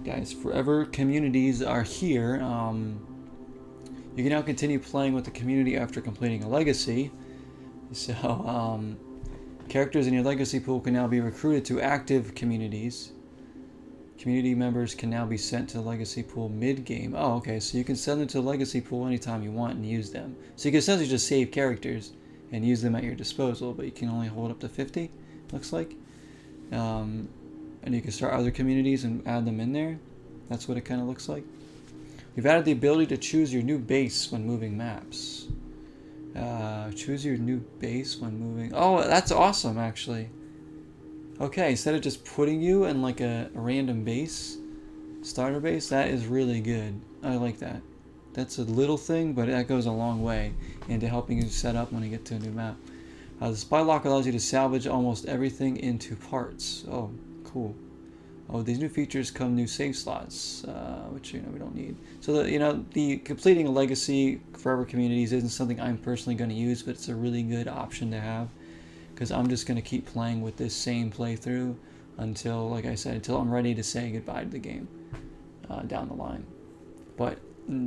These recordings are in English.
guys, forever communities are here. You can now continue playing with the community after completing a legacy. So, characters in your legacy pool can now be recruited to active communities. Community members can now be sent to the legacy pool mid-game. Oh, okay, so you can send them to the legacy pool anytime you want and use them. So you can essentially just save characters and use them at your disposal, but you can only hold up to 50, looks like. And you can start other communities and add them in there. That's what it kind of looks like. We've added the ability to choose your new base when moving maps. Choose your new base when moving. Oh, that's awesome, actually. Okay, instead of just putting you in like a random base, starter base, that is really good. I like that. That's a little thing, but that goes a long way into helping you set up when you get to a new map. The supply lock allows you to salvage almost everything into parts. Oh, cool. Oh, these new features come new save slots, which we don't need. So the completing a legacy forever communities isn't something I'm personally going to use, but it's a really good option to have, because I'm just going to keep playing with this same playthrough until, like I said, until I'm ready to say goodbye to the game down the line. But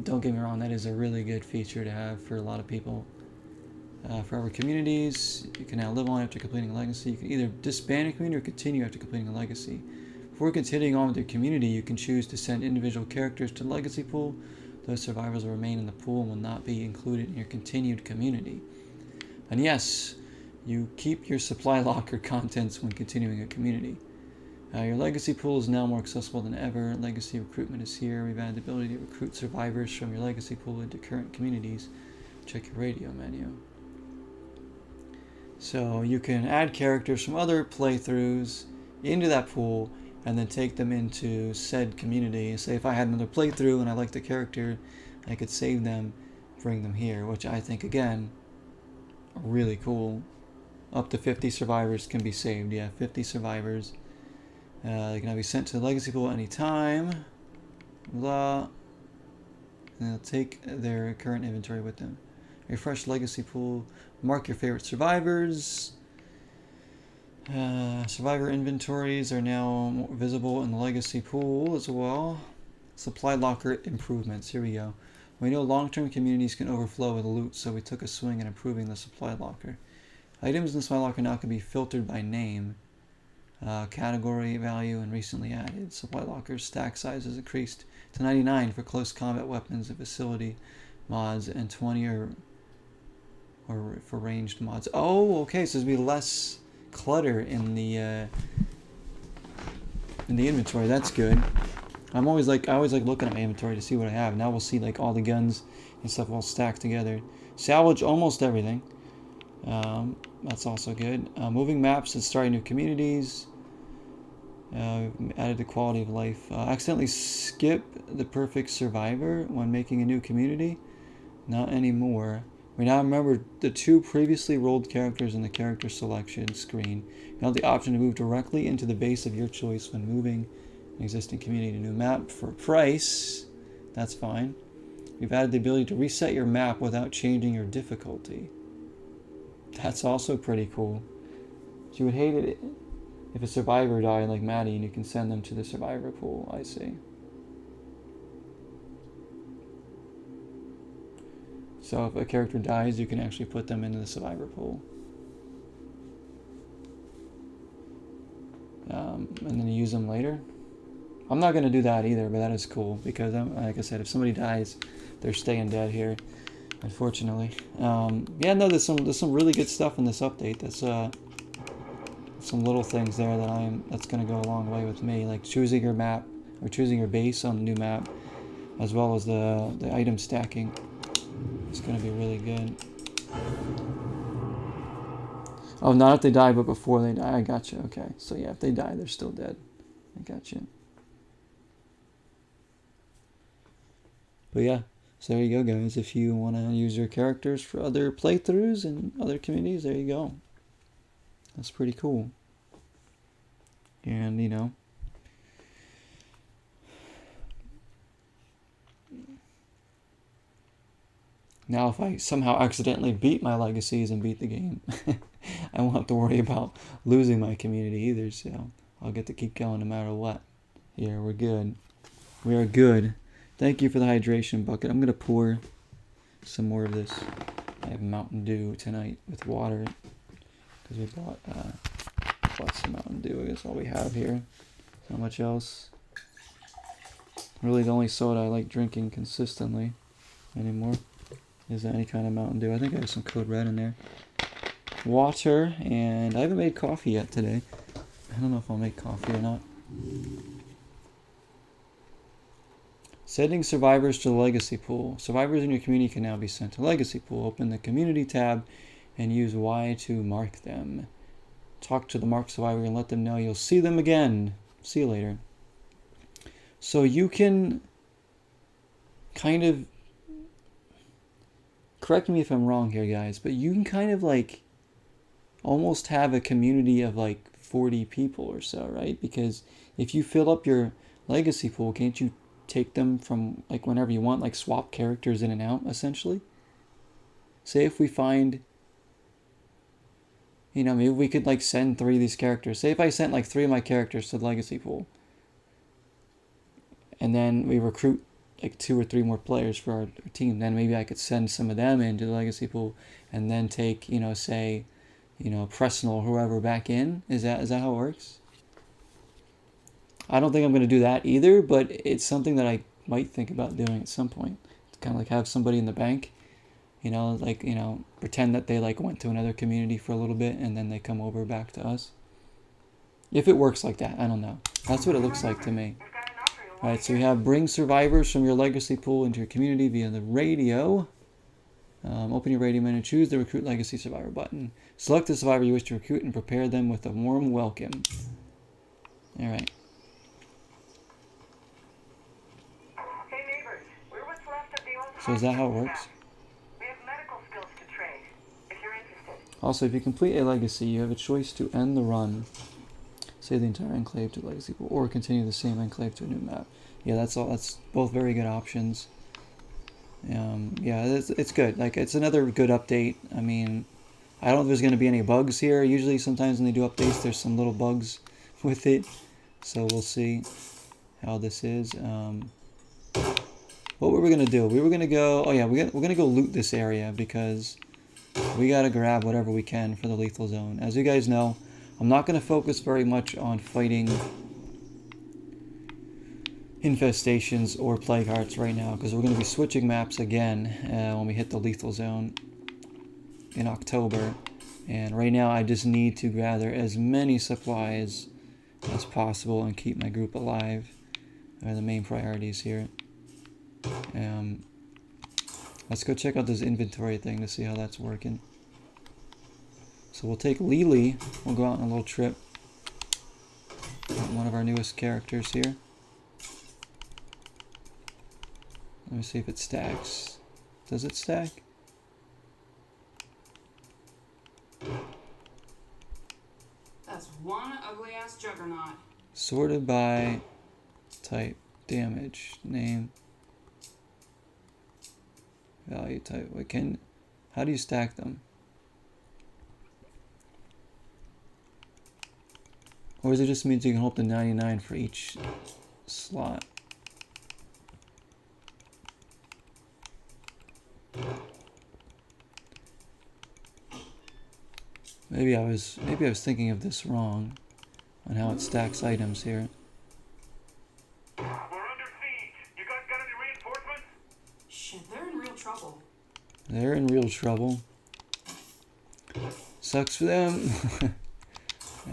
don't get me wrong, that is a really good feature to have for a lot of people. Forever communities, you can now live on after completing a legacy. You can either disband a community or continue after completing a legacy. Before continuing on with your community, you can choose to send individual characters to the legacy pool. Those survivors will remain in the pool and will not be included in your continued community. And yes, you keep your supply locker contents when continuing a community. Your legacy pool is now more accessible than ever. Legacy recruitment is here. We've added the ability to recruit survivors from your legacy pool into current communities. Check your radio menu. So you can add characters from other playthroughs into that pool and then take them into said community. Say if I had another playthrough and I liked the character, I could save them, bring them here, which I think, again, are really cool. Up to 50 survivors can be saved. Yeah, 50 survivors. They can now be sent to the legacy pool anytime. Blah. And they'll take their current inventory with them. Refresh legacy pool. Mark your favorite survivors. Survivor inventories are now visible in the legacy pool as well. Supply locker improvements. Here we go. We know long-term communities can overflow with loot, so we took a swing at improving the supply locker. Items in the supply locker now can be filtered by name, category, value, and recently added. Supply locker's stack size has increased to 99 for close combat weapons and facility mods, and 20 or for ranged mods. Oh, okay, so there's be less clutter in the inventory. That's good. I always like looking at my inventory to see what I have. Now we'll see like all the guns and stuff all stacked together. Salvage almost everything. That's also good. Moving maps and starting new communities. Added the quality of life. Accidentally skip the perfect survivor when making a new community. Not anymore. We now remember the 2 previously rolled characters in the character selection screen. You have the option to move directly into the base of your choice when moving an existing community to a new map for a price. That's fine. We've added the ability to reset your map without changing your difficulty. That's also pretty cool. So you would hate it if a survivor died like Maddie and you can send them to the survivor pool. I see. So if a character dies, you can actually put them into the survivor pool. And then use them later. I'm not going to do that either, but that is cool because, like I said, if somebody dies, they're staying dead here, unfortunately. Yeah, no, there's some really good stuff in this update. That's some little things there that's going to go a long way with me, like choosing your map or choosing your base on the new map, as well as the item stacking. It's going to be really good. Oh, not if they die, but before they die. I got you. Okay. So yeah, if they die, they're still dead. I got you. But yeah, so there you go, guys. If you want to use your characters for other playthroughs and other communities, there you go. That's pretty cool. And, now if I somehow accidentally beat my legacies and beat the game, I won't have to worry about losing my community either, so I'll get to keep going no matter what. Here, we're good. We are good. Thank you for the hydration bucket. I'm going to pour some more of this. I have Mountain Dew tonight with water because we bought some Mountain Dew. I guess all we have here. Not much else. Really the only soda I like drinking consistently anymore is any kind of Mountain Dew. I think I have some Code Red in there. Water, and I haven't made coffee yet today. I don't know if I'll make coffee or not. Sending survivors to the legacy pool. Survivors in your community can now be sent to legacy pool. Open the community tab and use Y to mark them. Talk to the marked survivor and let them know you'll see them again. See you later. So you can kind of, correct me if I'm wrong here, guys, but you can kind of like almost have a community of like 40 people or so, right? Because if you fill up your legacy pool, can't you take them from like whenever you want, like swap characters in and out, essentially? Say if we find, you know, maybe we could like send 3 of these characters. Say if I sent like 3 of my characters to the legacy pool, and then we recruit like 2 or 3 more players for our team, then maybe I could send some of them into the legacy pool and then take, you know, say, you know, Presnell or whoever back in. Is that how it works? I don't think I'm going to do that either, but it's something that I might think about doing at some point. To kind of like have somebody in the bank, you know, like, you know, pretend that they like went to another community for a little bit and then they come over back to us. If it works like that, I don't know. That's what it looks like to me. Alright, so we have bring survivors from your legacy pool into your community via the radio. Open your radio menu, choose the recruit legacy survivor button. Select the survivor you wish to recruit and prepare them with a warm welcome. Alright. Hey neighbors, we're what's left of the old So is that how it works? We have medical skills to trade, if you're interested. Also, if you complete a legacy, you have a choice to end the run. Save the entire enclave to legacy pool, or continue the same enclave to a new map. Yeah, that's all. That's both very good options. Yeah, it's good. Like, it's another good update. I mean, I don't know if there's going to be any bugs here. Usually, sometimes when they do updates, there's some little bugs with it. So we'll see how this is. What were we going to do? We were going to go... Oh, yeah, we're going to go loot this area because we got to grab whatever we can for the lethal zone. As you guys know, I'm not going to focus very much on fighting infestations or plague hearts right now because we're going to be switching maps again when we hit the lethal zone in October. And right now I just need to gather as many supplies as possible and keep my group alive. Are the main priorities here. Let's go check out this inventory thing to see how that's working. So we'll take Lily. We'll go out on a little trip. One of our newest characters here. Let me see if it stacks. Does it stack? That's one ugly ass juggernaut. Sorted by type, damage, name, value type. How do you stack them? Or is it just means you can hold the 99 for each slot? Maybe I was thinking of this wrong on how it stacks items here. We're under siege. You guys got any reinforcements? Shit, they're in real trouble. They're in real trouble. Sucks for them.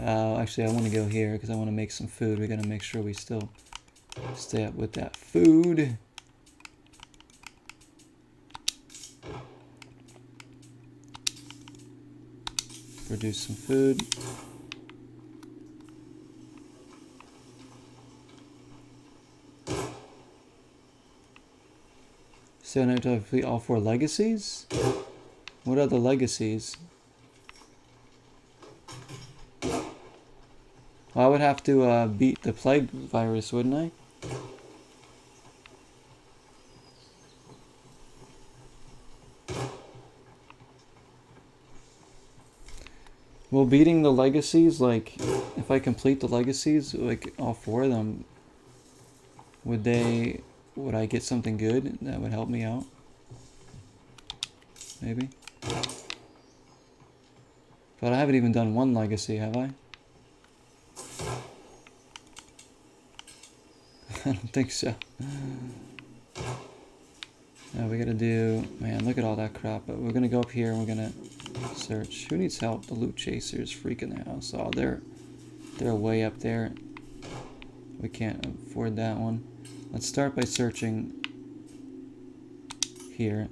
Actually, I want to go here because I want to make some food. We got to make sure we still stay up with that food. Produce some food. So now to complete all 4 legacies? What are the legacies? Well, I would have to beat the plague virus, wouldn't I? Well, beating the legacies, like, if I complete the legacies, like, all 4 of them, Would I get something good that would help me out? Maybe. But I haven't even done one legacy, have I? I don't think so. We gotta do... Man, look at all that crap. But we're gonna go up here and we're gonna search. Who needs help? The loot chasers freaking the house. Oh, they're way up there. We can't afford that one. Let's start by searching here.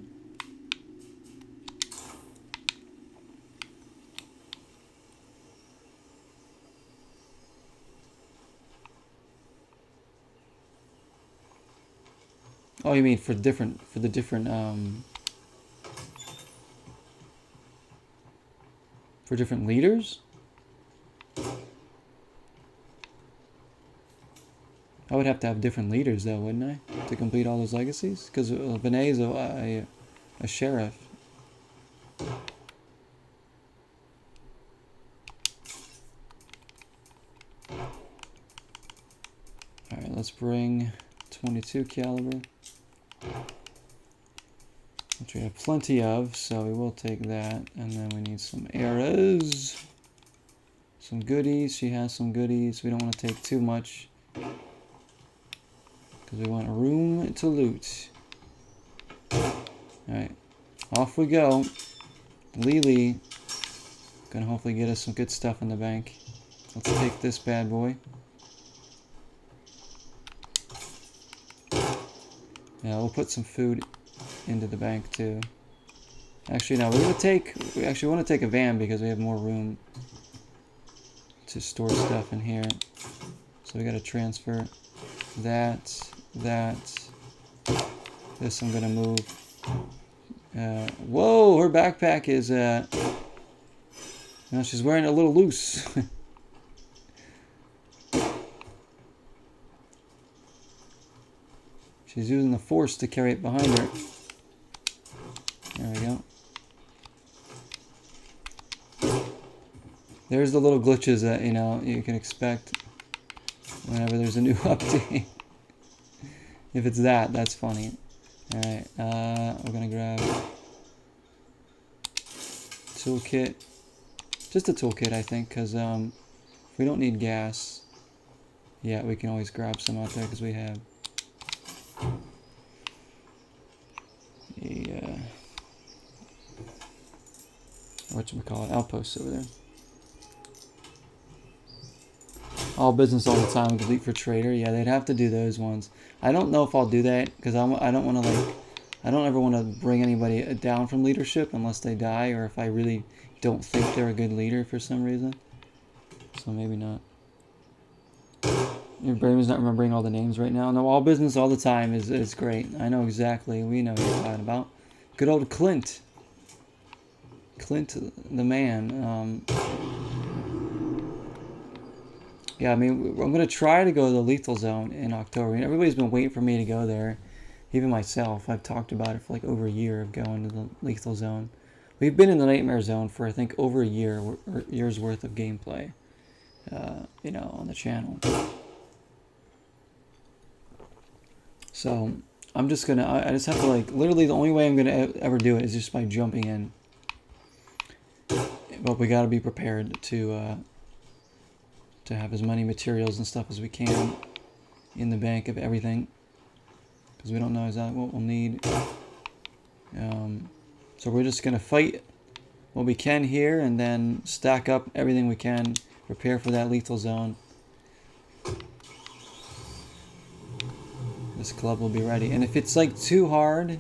Oh, you mean for the different leaders? I would have to have different leaders though, wouldn't I? To complete all those legacies? Because Vinay is a sheriff. Alright, let's bring 22 caliber. Which we have plenty of, so we will take that. And then we need some arrows. Some goodies. She has some goodies. We don't want to take too much, because we want room to loot. Alright, off we go. Lily gonna hopefully get us some good stuff in the bank. Let's take this bad boy. Yeah, we'll put some food into the bank too. Actually, no, we want to take a van because we have more room to store stuff in here. So we got to transfer that. This I'm gonna move. Whoa, her backpack is now she's wearing it a little loose. She's using the force to carry it behind her. There we go. There's the little glitches that, you know, you can expect whenever there's a new update. If it's that's funny. Alright, we're gonna grab toolkit. Just a toolkit, I think, because if we don't need gas, yeah, we can always grab some out there because we have a whatchamacallit, outpost over there. All business all the time, complete for trader. Yeah, they'd have to do those ones. I don't know if I'll do that because I don't want to I don't ever want to bring anybody down from leadership unless they die, or if I really don't think they're a good leader for some reason. So maybe not. Your brain is not remembering all the names right now. No, all business all the time is great. I know exactly. We know what you're talking about. Good old Clint. Clint, the man. Yeah, I mean, I'm going to try to go to the lethal zone in October. I mean, everybody's been waiting for me to go there. Even myself. I've talked about it for like over a year of going to the lethal zone. We've been in the nightmare zone for I think over a year, or year's worth of gameplay. You know, on the channel. So I'm just gonna. I just have to like literally the only way I'm gonna ever do it is just by jumping in. But we gotta be prepared to have as many materials and stuff as we can in the bank of everything, because we don't know exactly what we'll need. So we're just gonna fight what we can here and then stack up everything we can, prepare for that lethal zone. This club will be ready. And if it's like too hard,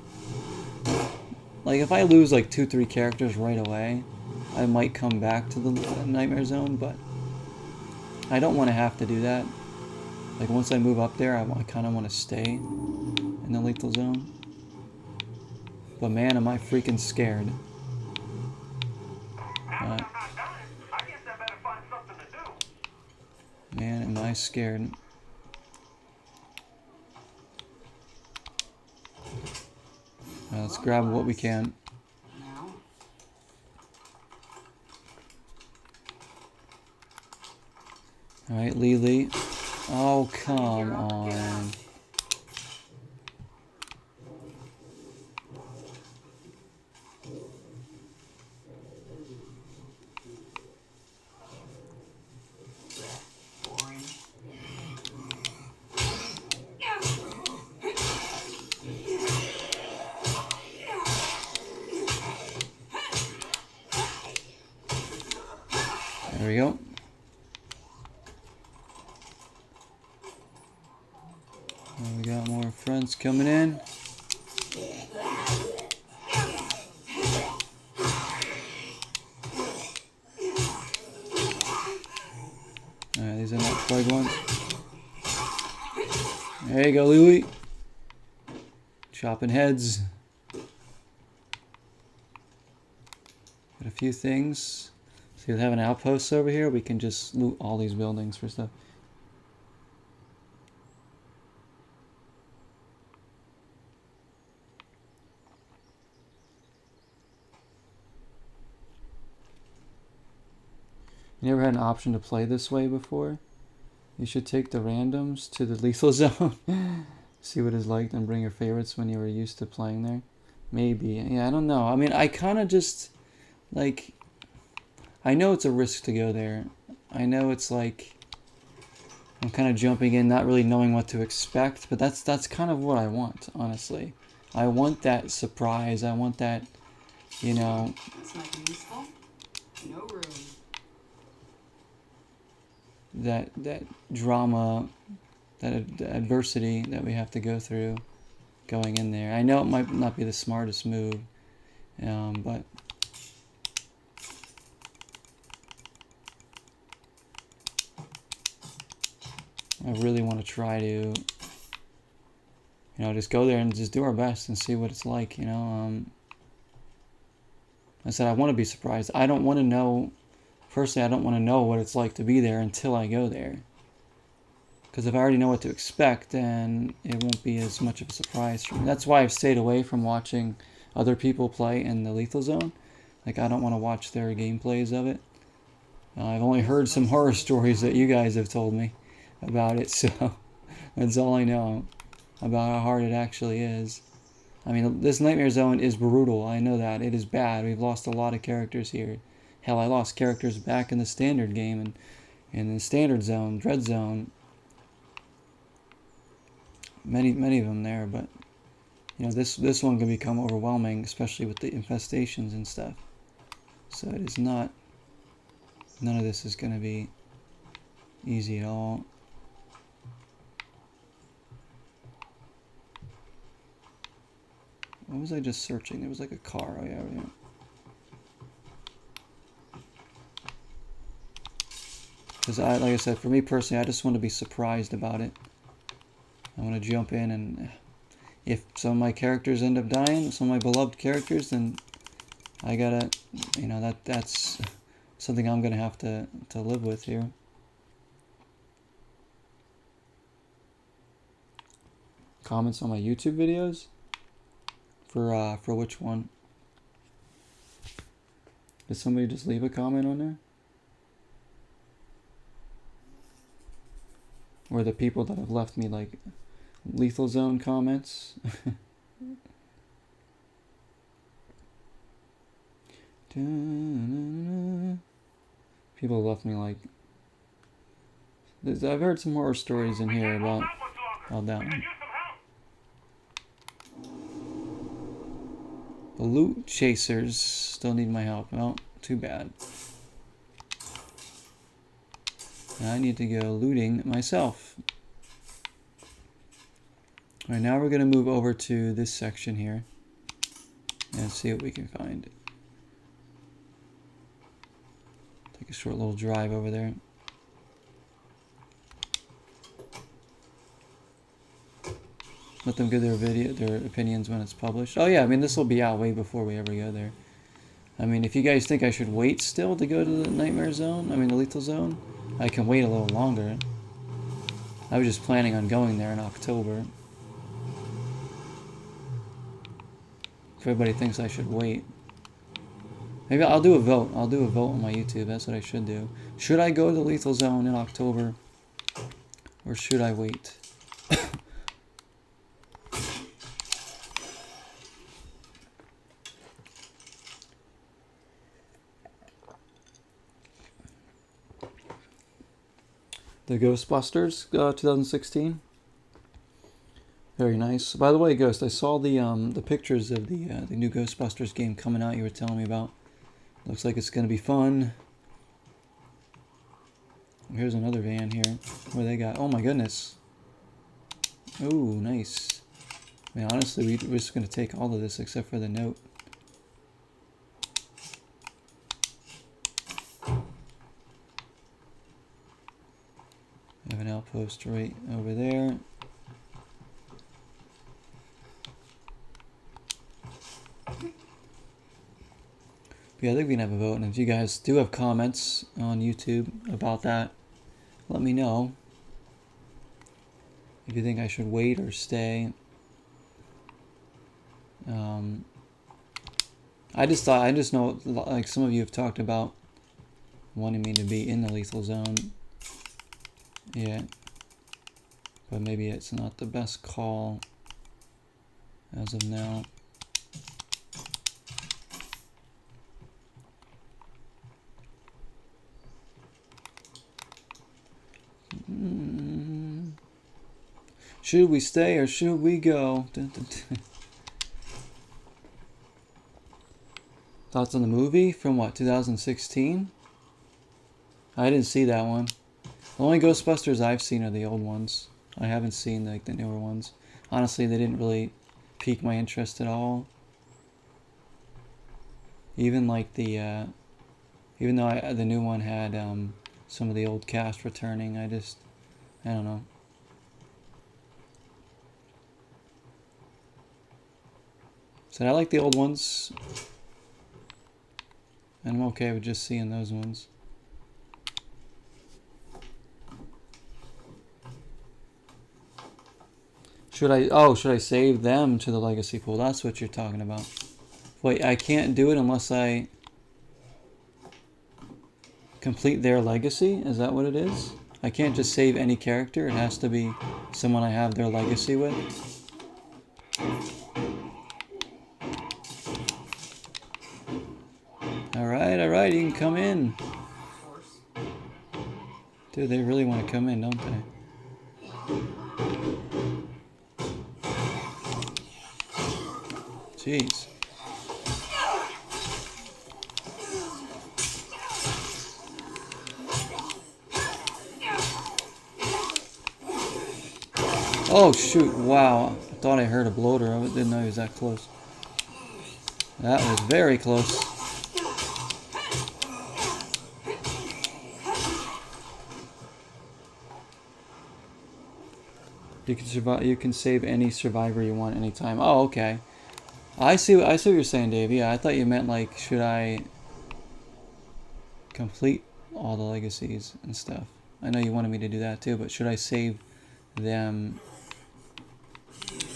like if I lose like 2-3 characters right away, I might come back to the nightmare zone, but I don't want to have to do that. Like once I move up there, I kind of want to stay in the lethal zone. But man, am I freaking scared. Man, am I scared. Let's grab what we can. Alright, Lily. Oh, come on. There we go. And we got more friends coming in. Alright, these are not plug ones. There you go, Louie. Chopping heads. Got a few things. So we have an outpost over here. We can just loot all these buildings for stuff. You never had an option to play this way before? You should take the randoms to the lethal zone. See what it's like and bring your favorites when you were used to playing there. Maybe. Yeah, I don't know. I mean, I kind of just, like, I know it's a risk to go there. I know it's like, I'm kind of jumping in, not really knowing what to expect, but that's kind of what I want, honestly. I want that surprise. I want that, you know. This might be useful. No room. That drama, that adversity that we have to go through going in there. I know it might not be the smartest move, but I really want to try to, you know, just go there and just do our best and see what it's like, you know. I said I want to be surprised. I don't want to know. Personally, I don't want to know what it's like to be there until I go there. Because if I already know what to expect, then it won't be as much of a surprise for me. That's why I've stayed away from watching other people play in the lethal zone. Like, I don't want to watch their gameplays of it. I've only heard some horror stories that you guys have told me about it, so that's all I know about how hard it actually is. I mean, this Nightmare Zone is brutal. I know that. It is bad. We've lost a lot of characters here. Hell, I lost characters back in the standard game and in the standard zone, Dread Zone. Many of them there, but you know, this one can become overwhelming, especially with the infestations and stuff. So it is not. None of this is going to be easy at all. What was I just searching? There was like a car. Oh yeah, yeah. Because like I said, for me personally, I just want to be surprised about it. I want to jump in, and if some of my characters end up dying, some of my beloved characters, then I gotta, you know, that's something I'm gonna have to live with here. Comments on my YouTube videos? For which one? Did somebody just leave a comment on there? Or the people that have left me like lethal zone comments? People left me like. I've heard some horror stories in here about that one. The loot chasers still need my help. Well, too bad. I need to go looting myself. Alright, now we're going to move over to this section here and see what we can find. Take a short little drive over there. Let them give their opinions when it's published. Oh yeah, I mean, this will be out way before we ever go there. I mean, if you guys think I should wait still to go to the Nightmare Zone, I mean the Lethal Zone, I can wait a little longer. I was just planning on going there in October. If everybody thinks I should wait. Maybe I'll do a vote. I'll do a vote on my YouTube. That's what I should do. Should I go to the Lethal Zone in October? Or should I wait? The Ghostbusters 2016. Very nice. By the way, Ghost, I saw the pictures of the new Ghostbusters game coming out. You were telling me about. Looks like it's going to be fun. Here's another van here. What do they got? Oh my goodness. Ooh, nice. I mean, honestly, we're just going to take all of this except for the note. I have an outpost right over there. Yeah, I think we can have a vote, and if you guys do have comments on YouTube about that, let me know. If you think I should wait or stay. I just know, like some of you have talked about wanting me to be in the lethal zone. Yeah. But maybe it's not the best call as of now. Should we stay or should we go? Dun, dun, dun. Thoughts on the movie from what, 2016? I didn't see that one. The only Ghostbusters I've seen are the old ones. I haven't seen like the newer ones. Honestly, they didn't really pique my interest at all. Even like the, even though the new one had some of the old cast returning, I don't know. So I like the old ones. And I'm okay with just seeing those ones. Should I save them to the legacy pool? That's what you're talking about. Wait, I can't do it unless I complete their legacy? Is that what it is? I can't just save any character. It has to be someone I have their legacy with. Alright, you can come in. Dude, they really want to come in, don't they? Jeez. Oh shoot, wow. I thought I heard a bloater. I didn't know he was that close. That was very close. You can survive. You can save any survivor you want anytime. Oh, okay. I see what you're saying, Dave. Yeah, I thought you meant like, should I complete all the legacies and stuff? I know you wanted me to do that too, but should I save them?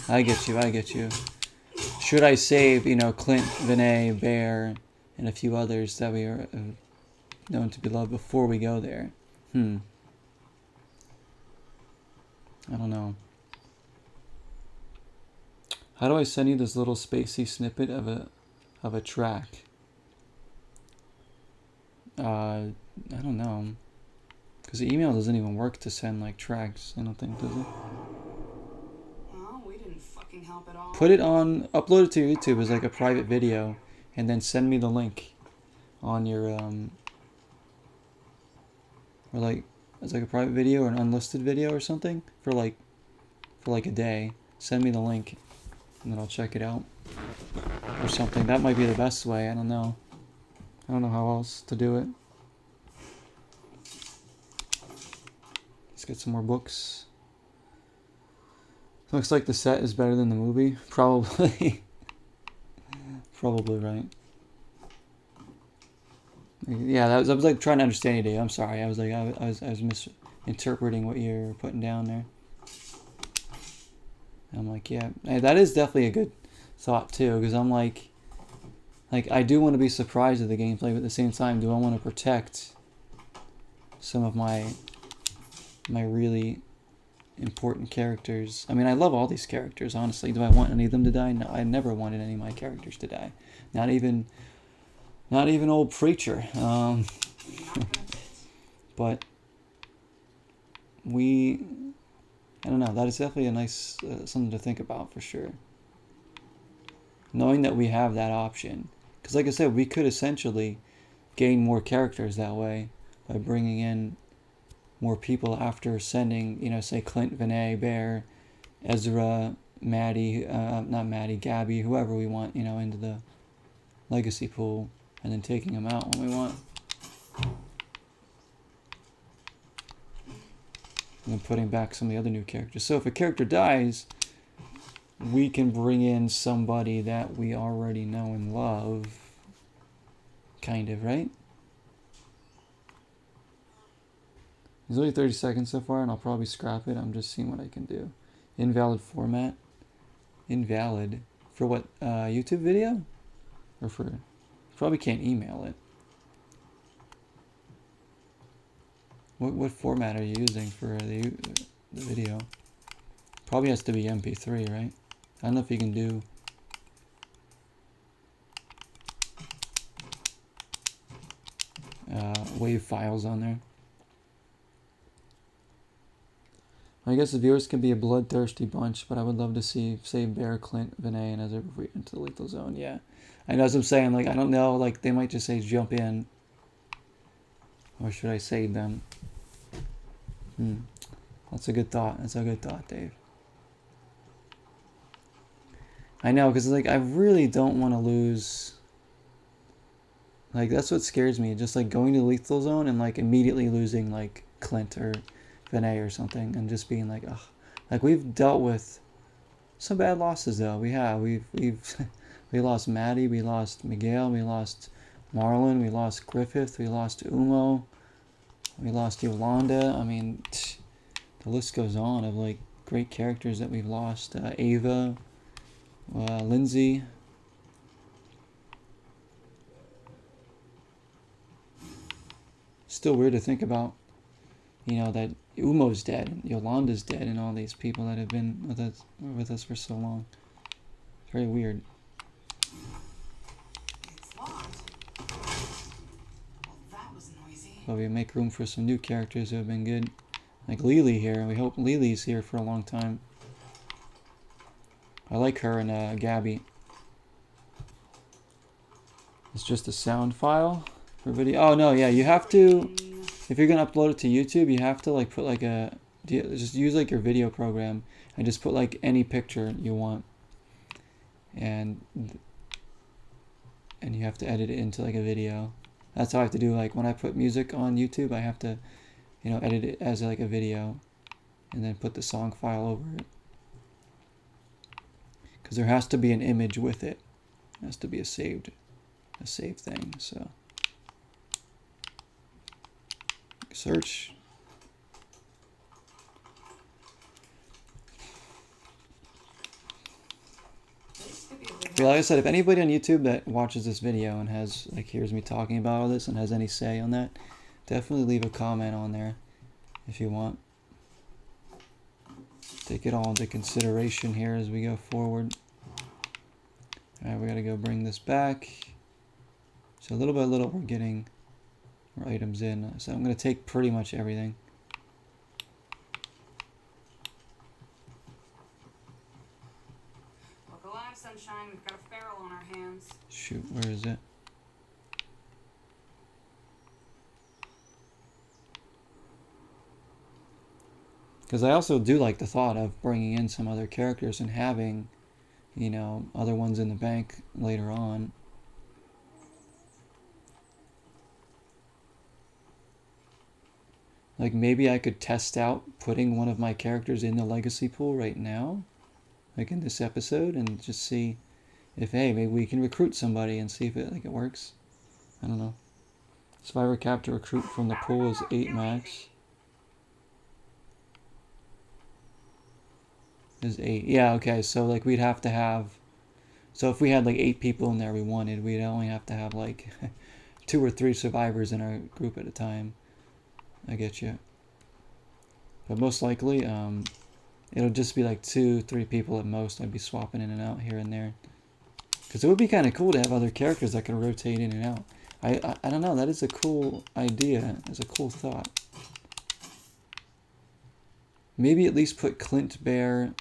I get you. Should I save, Clint, Vinay, Bear, and a few others that we are known to be loved before we go there? I don't know. How do I send you this little spacey snippet of a track? I don't know. Because the email doesn't even work to send like tracks, I don't think, does it? Well, we didn't fucking help at all. Upload it to YouTube as like a private video, and then send me the link on your, or like, as like a private video or an unlisted video or something for like a day. Send me the link, and then I'll check it out or something. That might be the best way. I don't know. I don't know how else to do it. Let's get some more books. Looks like the set is better than the movie. Probably. Probably right. Yeah, I was like trying to understand you, Dave. I'm sorry. I was misinterpreting what you're putting down there. I'm like, yeah, that is definitely a good thought too, because I'm like I do want to be surprised at the gameplay, but at the same time, do I want to protect some of my really important characters? I mean, I love all these characters, honestly. Do I want any of them to die? No, I never wanted any of my characters to die. Not even old Preacher. But I don't know, that is definitely a nice something to think about for sure. Knowing that we have that option. Because like I said, we could essentially gain more characters that way by bringing in more people after sending, you know, say Clint, Vinay, Bear, Ezra, Maddie, not Maddie, Gabby, whoever we want, you know, into the legacy pool, and then taking them out when we want. And then putting back some of the other new characters. So if a character dies, we can bring in somebody that we already know and love. Kind of, right? There's only 30 seconds so far, and I'll probably scrap it. I'm just seeing what I can do. Invalid format. Invalid. For what? YouTube video? Or for... Probably can't email it. What format are you using for the video? Probably has to be MP3, right? I don't know if you can do... WAV files on there. I guess the viewers can be a bloodthirsty bunch, but I would love to say Bear, Clint, Vinay, and Ezra before we enter the lethal zone. Yeah, I know, as I'm saying, like, I don't know, like, they might just say jump in. Or should I save them? That's a good thought. That's a good thought, Dave. I know, because, like, I really don't want to lose... Like, that's what scares me. Just, like, going to the lethal zone and, like, immediately losing, like, Clint or Vinay or something. And just being like, ugh. Like, we've dealt with some bad losses, though. We have. We lost Maddie. We lost Miguel. We lost Marlon. We lost Griffith. We lost Umo. We lost Yolanda. I mean, the list goes on of, like, great characters that we've lost. Ava. Lindsay. Still weird to think about, you know, that Umo's dead, and Yolanda's dead, and all these people that have been with us for so long. Very weird. It's locked. Well, that was noisy. But we make room for some new characters who have been good, like Lily here. We hope Lily's here for a long time. I like her and Gabby. It's just a sound file for video. Oh no, yeah, you have to, if you're gonna upload it to YouTube, you have to, like, put like a, just use like your video program and just put like any picture you want, and you have to edit it into like a video. That's how I have to do, like, when I put music on YouTube, I have to, you know, edit it as like a video and then put the song file over it. Because there has to be an image with it. It has to be a saved thing. So search. Yeah, like I said, if anybody on YouTube that watches this video and has, like, hears me talking about all this and has any say on that, definitely leave a comment on there if you want. Take it all into consideration here as we go forward. Alright, we gotta go bring this back. So little by little we're getting our items in. So I'm gonna take pretty much everything. Look alive, sunshine. We've got a feral on our hands. Shoot, where is it? Because I also do like the thought of bringing in some other characters and having, you know, other ones in the bank later on. Like, maybe I could test out putting one of my characters in the legacy pool right now, like in this episode, and just see if, hey, maybe we can recruit somebody and see if it works. I don't know. Survivor cap to recruit from the pool is 8 max. Is 8. Yeah, okay, so, like, we'd have to have, so if we had like 8 people in there we wanted, we'd only have to have like 2 or 3 survivors in our group at a time. I get you. But most likely, it'll just be like 2-3 people at most. I'd be swapping in and out here and there. Because it would be kind of cool to have other characters that can rotate in and out. I don't know, that is a cool idea. It's a cool thought. Maybe at least put Clint, Bear,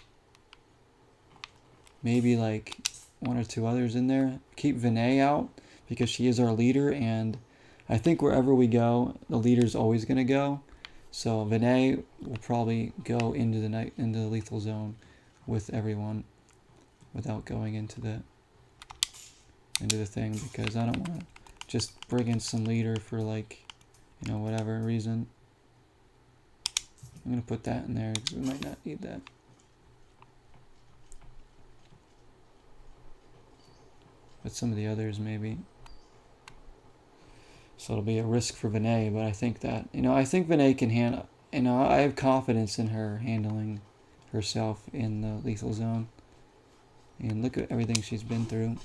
maybe like 1 or 2 others in there. Keep Vinay out because she is our leader, and I think wherever we go, the leader's always going to go. So Vinay will probably go into the lethal zone with everyone without going into the thing, because I don't want to just bring in some leader for, like, you know, whatever reason. I'm gonna put that in there because we might not need that. But some of the others maybe. So it'll be a risk for Vinay, but I think that, you know, I think Vinay can handle, you know, I have confidence in her handling herself in the lethal zone. And look at everything she's been through.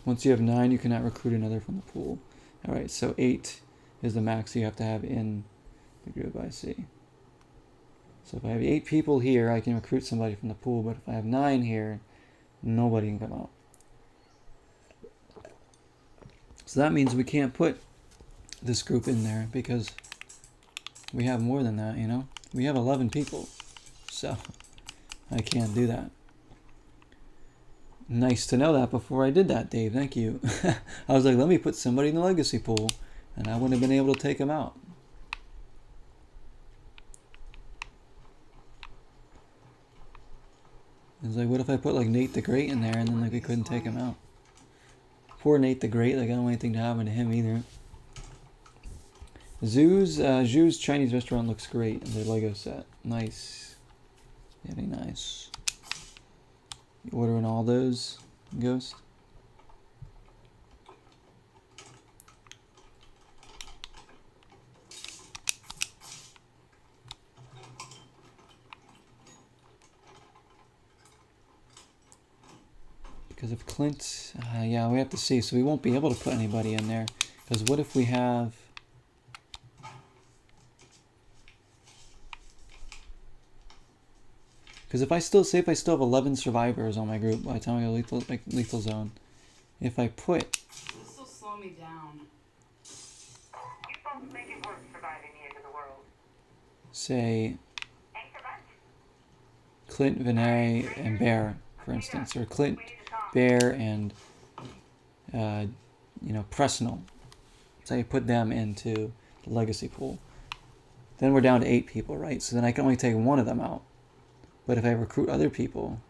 Once you have 9, you cannot recruit another from the pool. Alright, so 8 is the max you have to have in the group, I see. So if I have 8 people here, I can recruit somebody from the pool, but if I have 9 here, nobody can come out. So that means we can't put this group in there because we have more than that, you know? We have 11 people, so I can't do that. Nice to know that before I did that, Dave. Thank you. I was like, let me put somebody in the legacy pool, and I wouldn't have been able to take them out. It's like, what if I put like Nate the Great in there, and then like we couldn't take him out? Poor Nate the Great. Like, I don't want anything to happen to him either. Zhu's Chinese restaurant looks great in their Lego set. Nice. Very nice. You ordering all those, Ghost? Because of Clint, yeah, we have to see. So we won't be able to put anybody in there. Because what if we have... Because if I still have 11 survivors on my group by the time I go lethal zone, if I put... This will slow me down. You folks make it worth surviving the end of the world. say Thanks a bunch. Clint, Vinay, and Bear, for instance, or Clint, Bear, and Presnell. So you put them into the legacy pool. Then we're down to 8 people, right? So then I can only take one of them out. But if I recruit other people,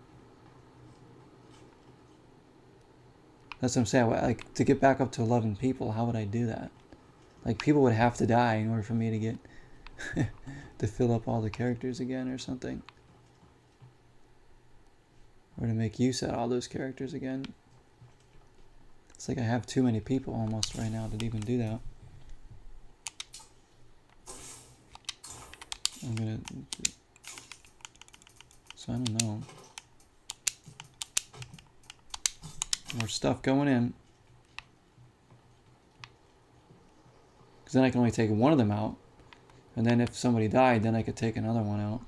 that's what I'm saying. Like, to get back up to 11 people, how would I do that? Like, people would have to die in order for me to get to fill up all the characters again or something. Or to make use of all those characters again. It's like I have too many people almost right now to even do that. So I don't know. More stuff going in. Because then I can only take one of them out. And then if somebody died, then I could take another one out.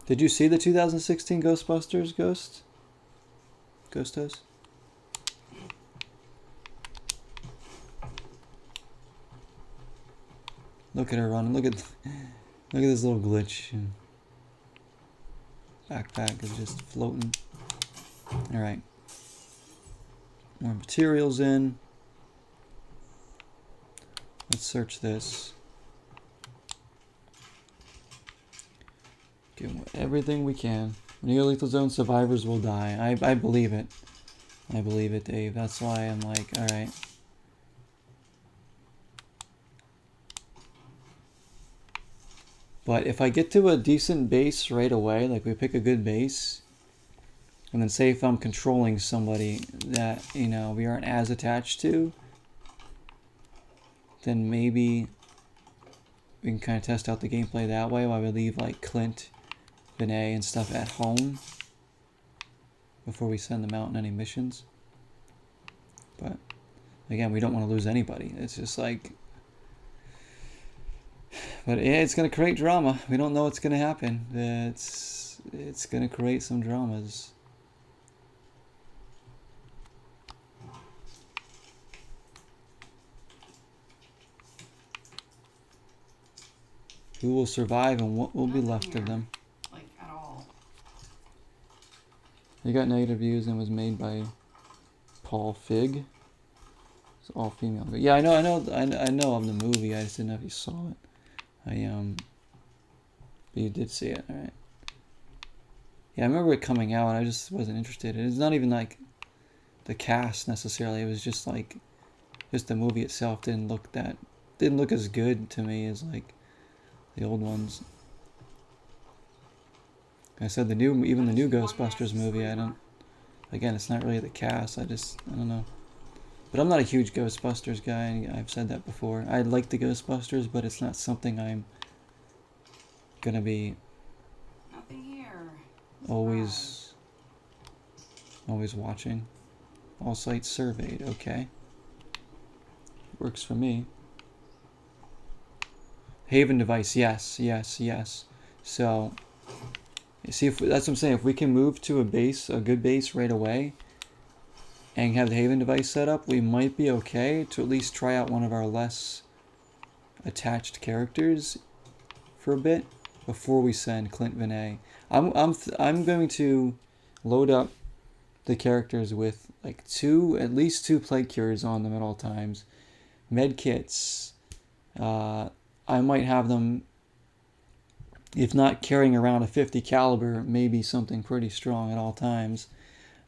Did you see the 2016 Ghostbusters, Ghost? Ghostos? Look at her running. Look at this little glitch. Backpack is just floating. Alright. More materials in. Let's search this. Give everything we can. When you go lethal zone, survivors will die. I believe it. I believe it, Dave. That's why I'm like, alright. But if I get to a decent base right away, like we pick a good base, and then say if I'm controlling somebody that, you know, we aren't as attached to, then maybe we can kind of test out the gameplay that way while we leave like Clint, Vinay, and stuff at home before we send them out on any missions. But again, we don't want to lose anybody. It's just like... But yeah, it's going to create drama. We don't know what's going to happen. It's going to create some dramas. Who will survive and what will be left of them? Like, at all. They got negative views and was made by Paul Fig. It's all female. Yeah, I know of the movie. I just didn't know if you saw it. But you did see it, all right? Yeah, I remember it coming out. I just wasn't interested. It's not even like the cast necessarily. It was just like, just the movie itself didn't look as good to me as like the old ones. Like I said, even the new Ghostbusters movie, again, it's not really the cast. I don't know. But I'm not a huge Ghostbusters guy. I've said that before. I like the Ghostbusters, but it's not something I'm gonna be Nothing here. always watching. All sites surveyed. Okay. Works for me. Haven device. Yes. So, you see, that's what I'm saying. If we can move to a good base right away, and have the Haven device set up, we might be okay to at least try out one of our less attached characters for a bit before we send Clint Vinay. I'm going to load up the characters with like at least two plague cures on them at all times. Med kits. I might have them, if not carrying around a 50 caliber, maybe something pretty strong at all times.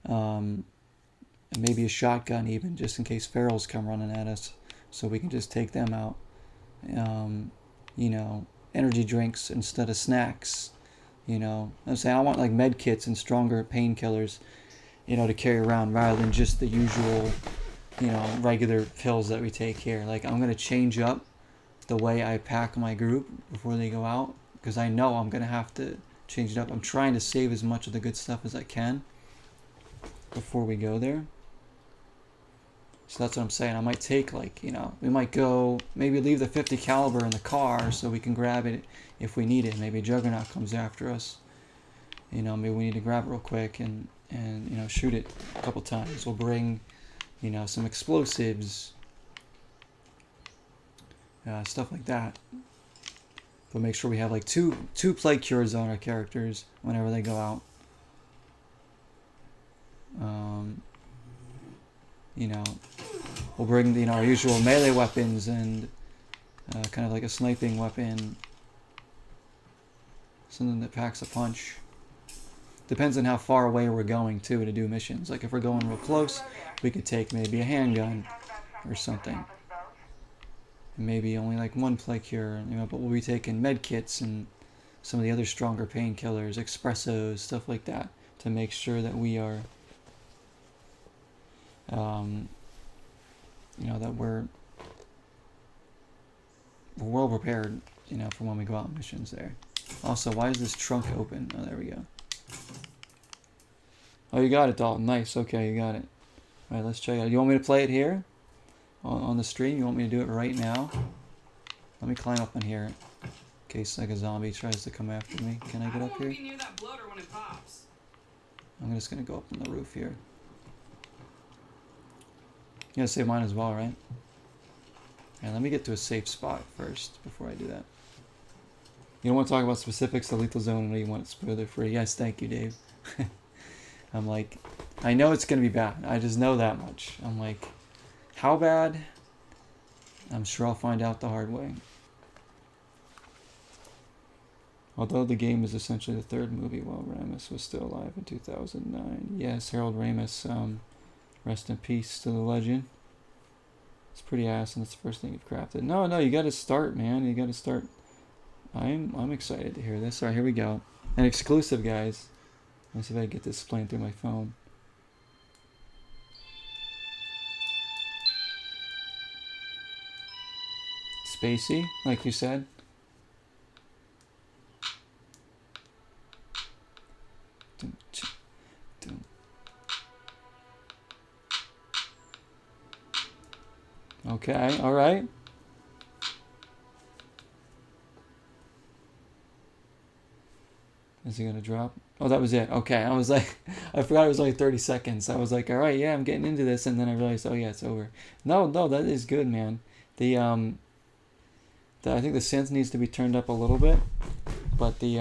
And maybe a shotgun even, just in case ferals come running at us, so we can just take them out. Energy drinks instead of snacks. I'm saying I want like med kits and stronger painkillers, to carry around rather than just the usual, regular pills that we take here. Like, I'm gonna change up the way I pack my group before they go out, because I know I'm gonna have to change it up. I'm trying to save as much of the good stuff as I can before we go there. So that's what I'm saying. I might take we might go, maybe leave the 50 caliber in the car so we can grab it if we need it. Maybe Juggernaut comes after us. Maybe we need to grab it real quick and shoot it a couple times. We'll bring, some explosives, stuff like that. But make sure we have like two plague cures on our characters whenever they go out. We'll bring our usual melee weapons and kind of like a sniping weapon, something that packs a punch. Depends on how far away we're going too to do missions. Like if we're going real close, we could take maybe a handgun or something, and maybe only like one plague cure. But we'll be taking med kits and some of the other stronger painkillers, espressos, stuff like that, to make sure that we are that we're well prepared, for when we go out on missions there. Also, why is this trunk open? Oh, there we go. Oh, you got it, Dalton. Nice. Okay, you got it. All right, let's check it out. You want me to play it here on the stream? You want me to do it right now? Let me climb up on here in case like a zombie tries to come after me. Can I get up here? Be near that bloater when it pops. I'm just gonna go up on the roof here. You gotta save mine as well, right? And let me get to a safe spot first before I do that. You don't want to talk about specifics of Lethal Zone, and you want it spoiler free. Yes, thank you, Dave. I'm like, I know it's gonna be bad. I just know that much. I'm like, how bad? I'm sure I'll find out the hard way. Although the game is essentially the third movie while Ramis was still alive in 2009. Yes, Harold Ramis, rest in peace to the legend. It's pretty awesome. That's the first thing you've crafted. No, you gotta start, man. You gotta start. I'm excited to hear this. Alright, here we go. An exclusive, guys. Let's see if I can get this playing through my phone. Spacey, like you said. Okay, alright. Is he gonna drop? Oh, that was it. Okay, I was like, I forgot it was only 30 seconds. I was like, alright, yeah, I'm getting into this, and then I realized, oh yeah, it's over. No, that is good, man. I think the synth needs to be turned up a little bit, but the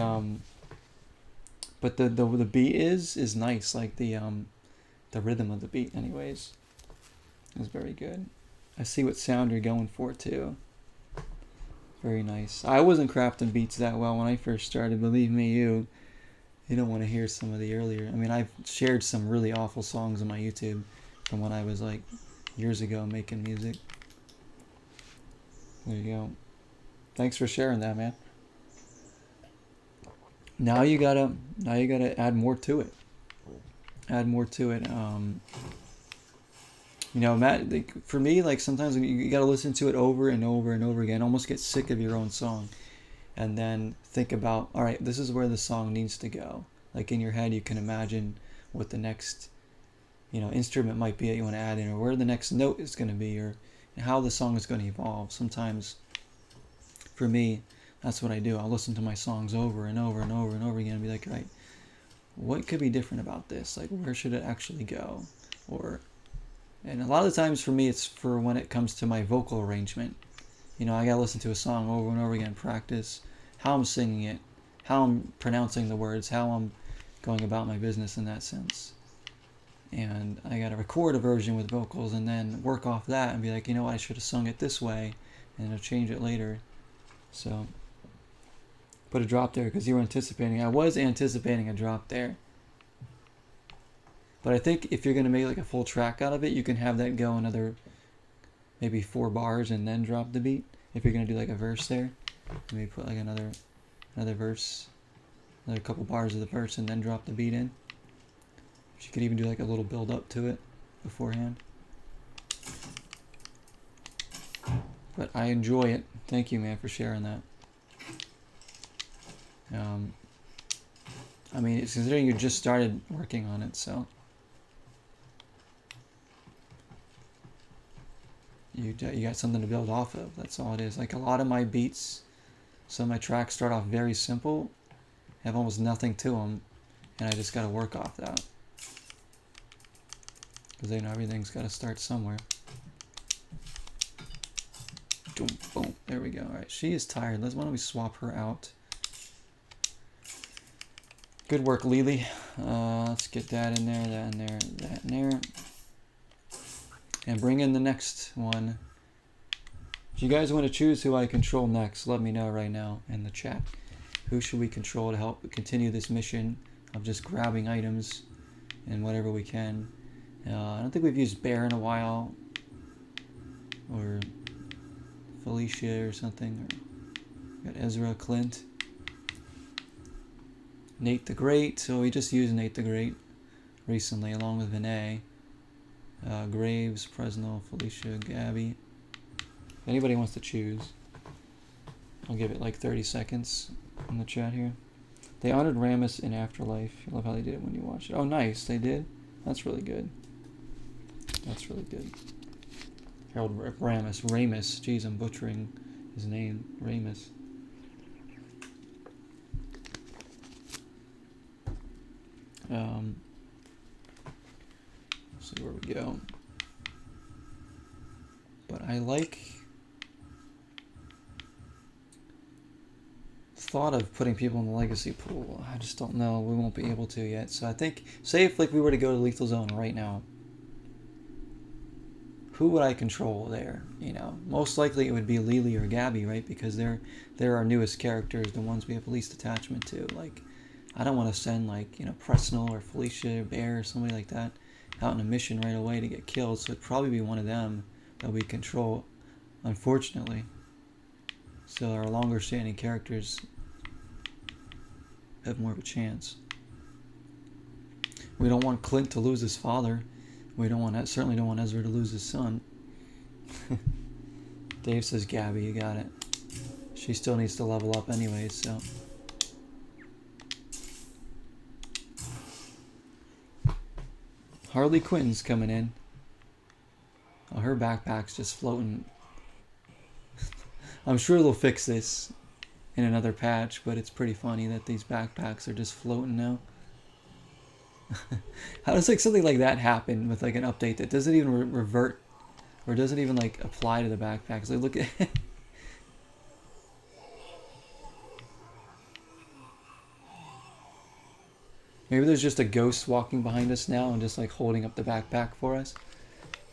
beat is nice, like the rhythm of the beat, anyways. It's very good. I see what sound you're going for too. Very nice. I wasn't crafting beats that well when I first started. Believe me, you don't want to hear some of the earlier. I mean, I've shared some really awful songs on my YouTube from when I was like years ago making music. There you go. Thanks for sharing that, man. Now you gotta add more to it. Add more to it. You know, Matt, like, for me, like sometimes you gotta listen to it over and over and over again, almost get sick of your own song, and then think about, all right, this is where the song needs to go. Like in your head, you can imagine what the next, instrument might be that you want to add in, or where the next note is going to be, or how the song is going to evolve. Sometimes, for me, that's what I do. I'll listen to my songs over and over and over and over again and be like, right, what could be different about this? Like, where should it actually go? And a lot of the times for me, it's for when it comes to my vocal arrangement. I gotta listen to a song over and over again, practice how I'm singing it, how I'm pronouncing the words, how I'm going about my business in that sense. And I gotta record a version with vocals and then work off that and be like, I should have sung it this way, and I'll change it later. So, put a drop there because you were anticipating. I was anticipating a drop there. But I think if you're going to make like a full track out of it, you can have that go another maybe 4 bars and then drop the beat. If you're going to do like a verse there, maybe put like another verse, another couple bars of the verse and then drop the beat in. You could even do like a little build up to it beforehand. But I enjoy it. Thank you, man, for sharing that. I mean, it's considering you just started working on it, so you got something to build off of. That's all it is. Like a lot of my beats, some of my tracks start off very simple, have almost nothing to them, and I just got to work off that. Because everything's got to start somewhere. Boom, boom. There we go. All right, she is tired. Why don't we swap her out? Good work, Lily. Let's get that in there, that in there, that in there. And bring in the next one. If you guys want to choose who I control next, let me know right now in the chat. Who should we control to help continue this mission of just grabbing items and whatever we can. I don't think we've used Bear in a while. Or Felicia or something. Or got Ezra, Clint. Nate the Great. So we just used Nate the Great recently along with Vinay. Graves, Fresno, Felicia, Gabby. If anybody wants to choose, I'll give it like 30 seconds in the chat here. They honored Ramus in Afterlife. I love how they did it when you watch it. Oh, nice. They did? That's really good. That's really good. Harold Ramus. Ramus. Jeez, I'm butchering his name. Ramus. See where we go. But I like thought of putting people in the legacy pool. I just don't know. We won't be able to yet. So I think, say if like we were to go to Lethal Zone right now, who would I control there? Most likely it would be Lily or Gabby, right? Because they're our newest characters, the ones we have least attachment to. Like, I don't want to send like Presnell or Felicia or Bear or somebody like that out on a mission right away to get killed. So it'd probably be one of them that we control, unfortunately. So our longer standing characters have more of a chance. We don't want Clint to lose his father. We certainly don't want Ezra to lose his son. Dave says Gabby, you got it. She still needs to level up anyways, so. Harley Quinn's coming in. Oh, her backpack's just floating. I'm sure they'll fix this in another patch, but it's pretty funny that these backpacks are just floating now. How does like something like that happen with like an update that doesn't even revert or doesn't even like apply to the backpacks? Like look at maybe there's just a ghost walking behind us now and just like holding up the backpack for us.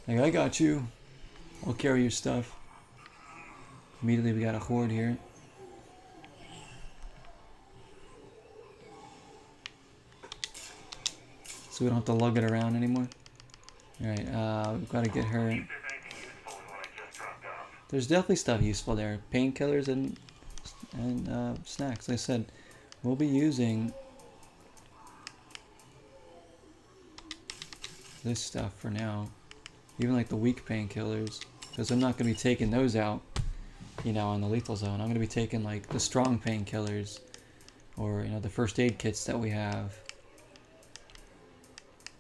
Like, I got you. I'll carry your stuff. Immediately we got a horde here. So we don't have to lug it around anymore. Alright, we've got to get her. See if there's anything useful in what I just dropped off. There's definitely stuff useful there. Painkillers and snacks. Like I said, we'll be using this stuff for now. Even like the weak painkillers. Because I'm not going to be taking those out, you know, on the lethal zone. I'm going to be taking like the strong painkillers. Or, you know, the first aid kits that we have.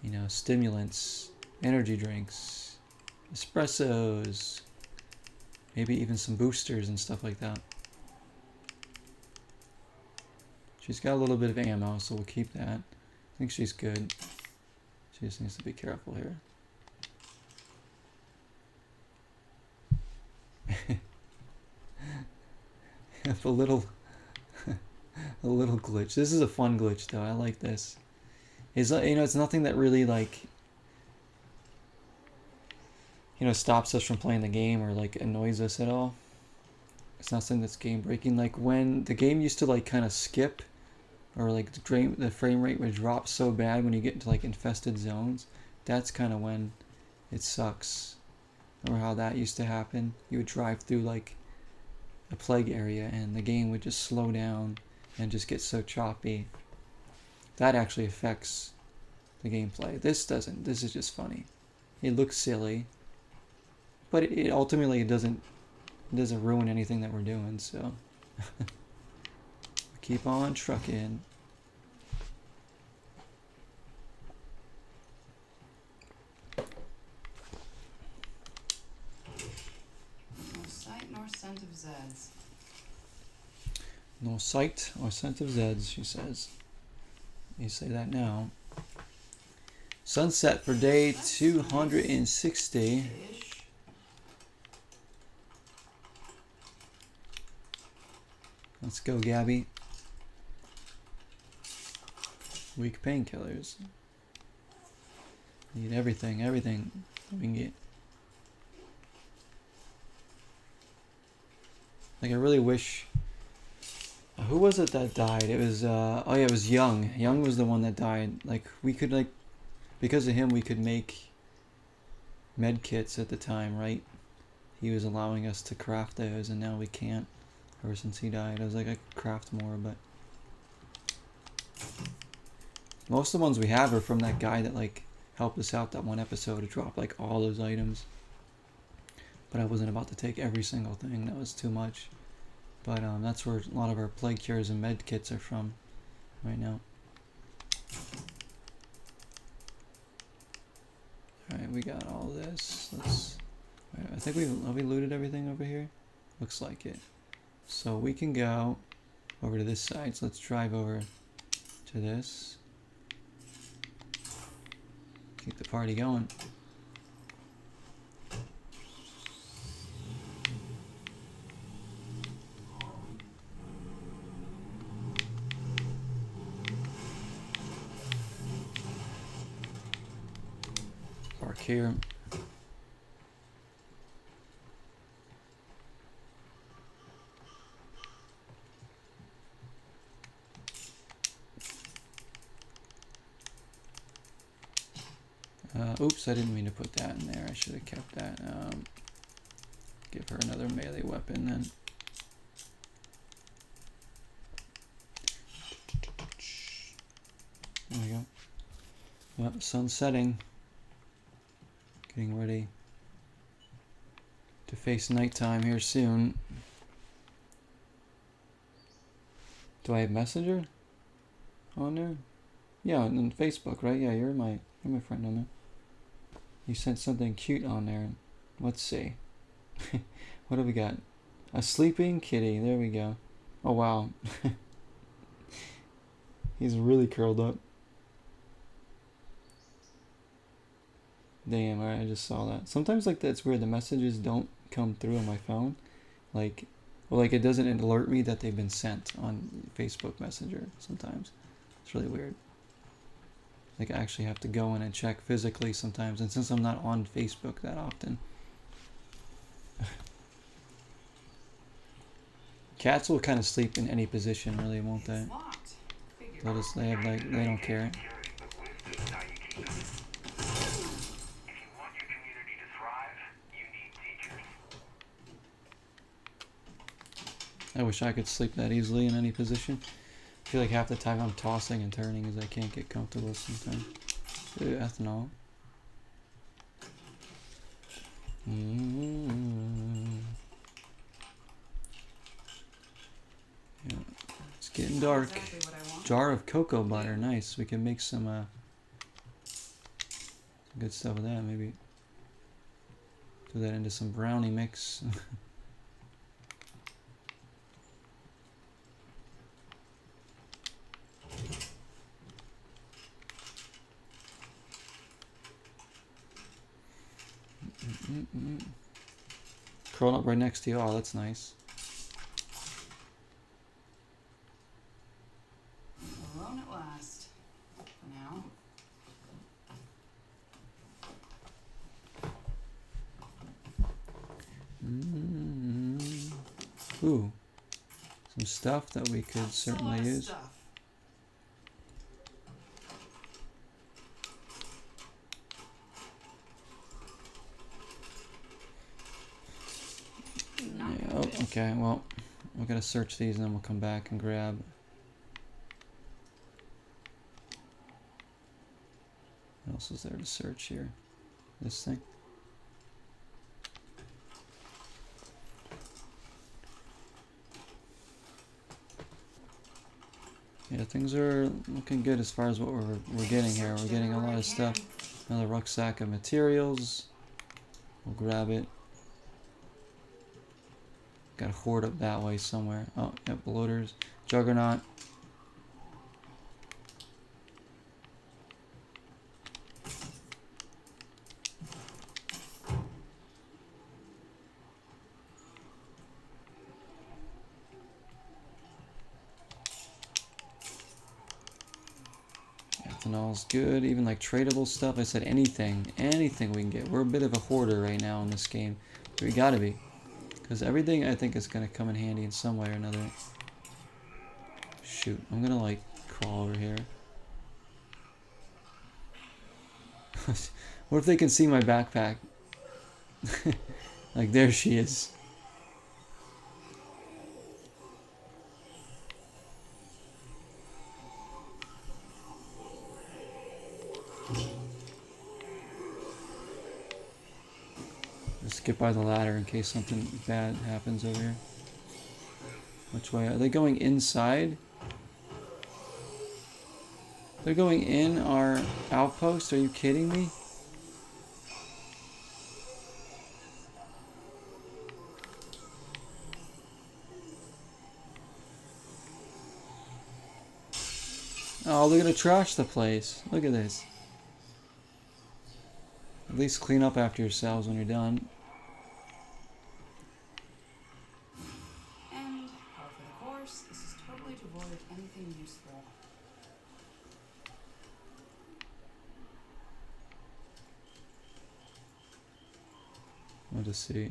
You know, stimulants, energy drinks, espressos, maybe even some boosters and stuff like that. She's got a little bit of ammo, so we'll keep that. I think she's good. She just needs to be careful here. a little a little glitch. This is a fun glitch though. I like this. It's, you know, it's nothing that really like, you know, stops us from playing the game or like annoys us at all. It's not something that's game breaking. Like when the game used to like kind of skip, or like the frame rate would drop so bad when you get into like infested zones. That's kind of when it sucks. Remember how that used to happen? You would drive through like a plague area and the game would just slow down and just get so choppy. That actually affects the gameplay. This doesn't. This is just funny. It looks silly, but it ultimately it doesn't ruin anything that we're doing. So keep on trucking. No sight nor scent of Zeds. No sight or scent of Zeds, she says. You say that now. Sunset for day 260. Ish. Let's go, Gabby. Weak painkillers. Need everything we can get. Like, I really wish... Who was it that died? It was, oh yeah, it was Young. Young was the one that died. Like, we could, like, because of him, we could make med kits at the time, right? He was allowing us to craft those, and now we can't. Ever since he died, I was like, I could craft more, but... Most of the ones we have are from that guy that, like, helped us out that one episode to drop, like, all those items. But I wasn't about to take every single thing. That was too much. But that's where a lot of our plague cures and med kits are from right now. Alright, we got all this. I think have we looted everything over here? Looks like it. So we can go over to this side. So let's drive over to this. Keep the party going. Park here. Oops, I didn't mean to put that in there. I should have kept that. Give her another melee weapon then. There we go. Yep, sun's setting. Getting ready to face nighttime here soon. Do I have Messenger on there? Yeah, on Facebook, right? Yeah, you're my friend on there. You sent something cute on there. Let's see. What have we got? A sleeping kitty. There we go. Oh, wow. He's really curled up. Damn, alright, I just saw that. Sometimes like that's weird. The messages don't come through on my phone. Like, well, like it doesn't alert me that they've been sent on Facebook Messenger sometimes. It's really weird. Like I actually have to go in and check physically sometimes, and since I'm not on Facebook that often. Cats will kind of sleep in any position, really, won't they? It's locked. Figure. They'll just, they have like, they don't care. Security, but wisdom's how you keep them. If you want your community to thrive, you need teachers. I wish I could sleep that easily in any position. I feel like half the time I'm tossing and turning as I can't get comfortable sometimes. Ethanol. Yeah, it's getting dark. Exactly what I want. Jar of cocoa butter, nice. We can make some good stuff with that. Maybe do that into some brownie mix. Curling up right next to you. Oh, that's nice. Alone at last. For now. Ooh, some stuff that we could That's a lot certainly of use. stuff. Not Yeah, gonna oh, fit. okay, well, we're gonna search these and then we'll come back and grab. What else is there to search here? This thing? Yeah, things are looking good as far as what we're getting here. We're getting a lot of stuff. Another rucksack of materials. We'll grab it. Got to hoard up that way somewhere. Oh, yep, bloaters. Juggernaut. Ethanol's good. Even like tradable stuff. I said anything we can get. We're a bit of a hoarder right now in this game. We gotta be. Because everything I think is gonna come in handy in some way or another. Shoot, I'm gonna like crawl over here. What if they can see my backpack? Like there she is. Just skip by the ladder in case something bad happens over here. Which way? Are they going inside? They're going in our outpost? Are you kidding me? Oh, they're gonna trash the place. Look at this. At least clean up after yourselves when you're done. And par for the course, this is totally devoid of anything useful. We'll just see.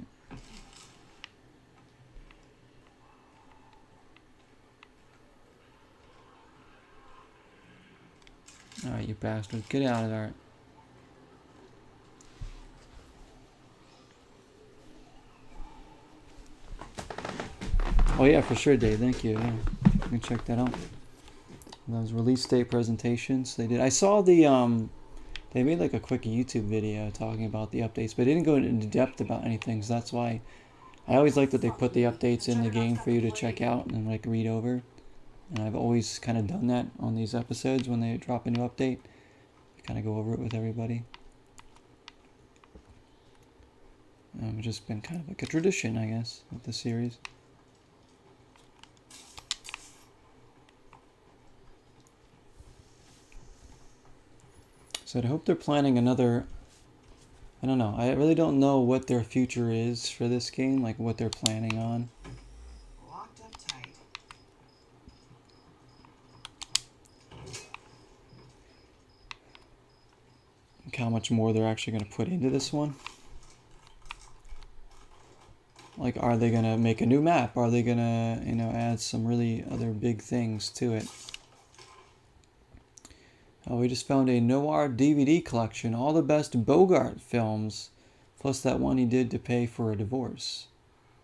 Alright, you bastard. Get out of there. Oh yeah, for sure, Dave. Thank you. Yeah, you can check that out. Those release date presentations they did. I saw the they made like a quick YouTube video talking about the updates, but they didn't go into depth about anything. So that's why I always like that they put the updates in the game for you to check out and like read over. And I've always kind of done that on these episodes when they drop a new update. Kind of go over it with everybody. It's just been kind of like a tradition, I guess, with the series. So I hope they're planning another. I don't know. I really don't know what their future is for this game, like what they're planning on. Locked up tight. how much more they're actually going to put into this one. Like, are they going to make a new map? Are they going to, you know, add some really other big things to it? Oh, we just found a Noir DVD collection. All the best Bogart films. Plus that one he did to pay for a divorce.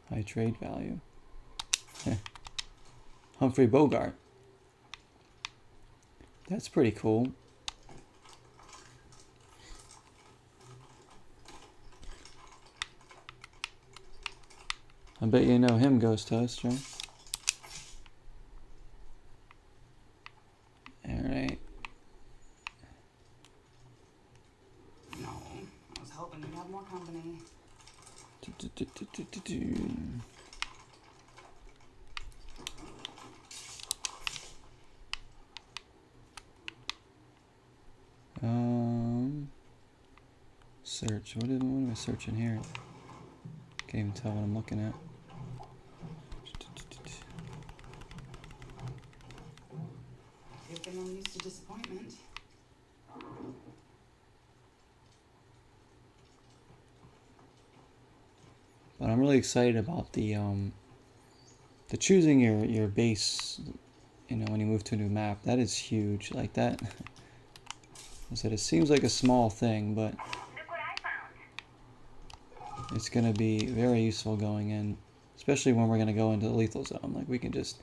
High trade value. Humphrey Bogart. That's pretty cool. I bet you know him, Ghost Host, right? Alright. No, I was hoping we'd have more company. Search. What am I searching here? Can't even tell what I'm looking at. Good thing I'm used to disappointment. But I'm really excited about the choosing your base, you know, when you move to a new map. That is huge. Like that. I said it seems like a small thing, but Look what I found. it's gonna be very useful going in, especially when we're gonna go into the lethal zone. Like we can just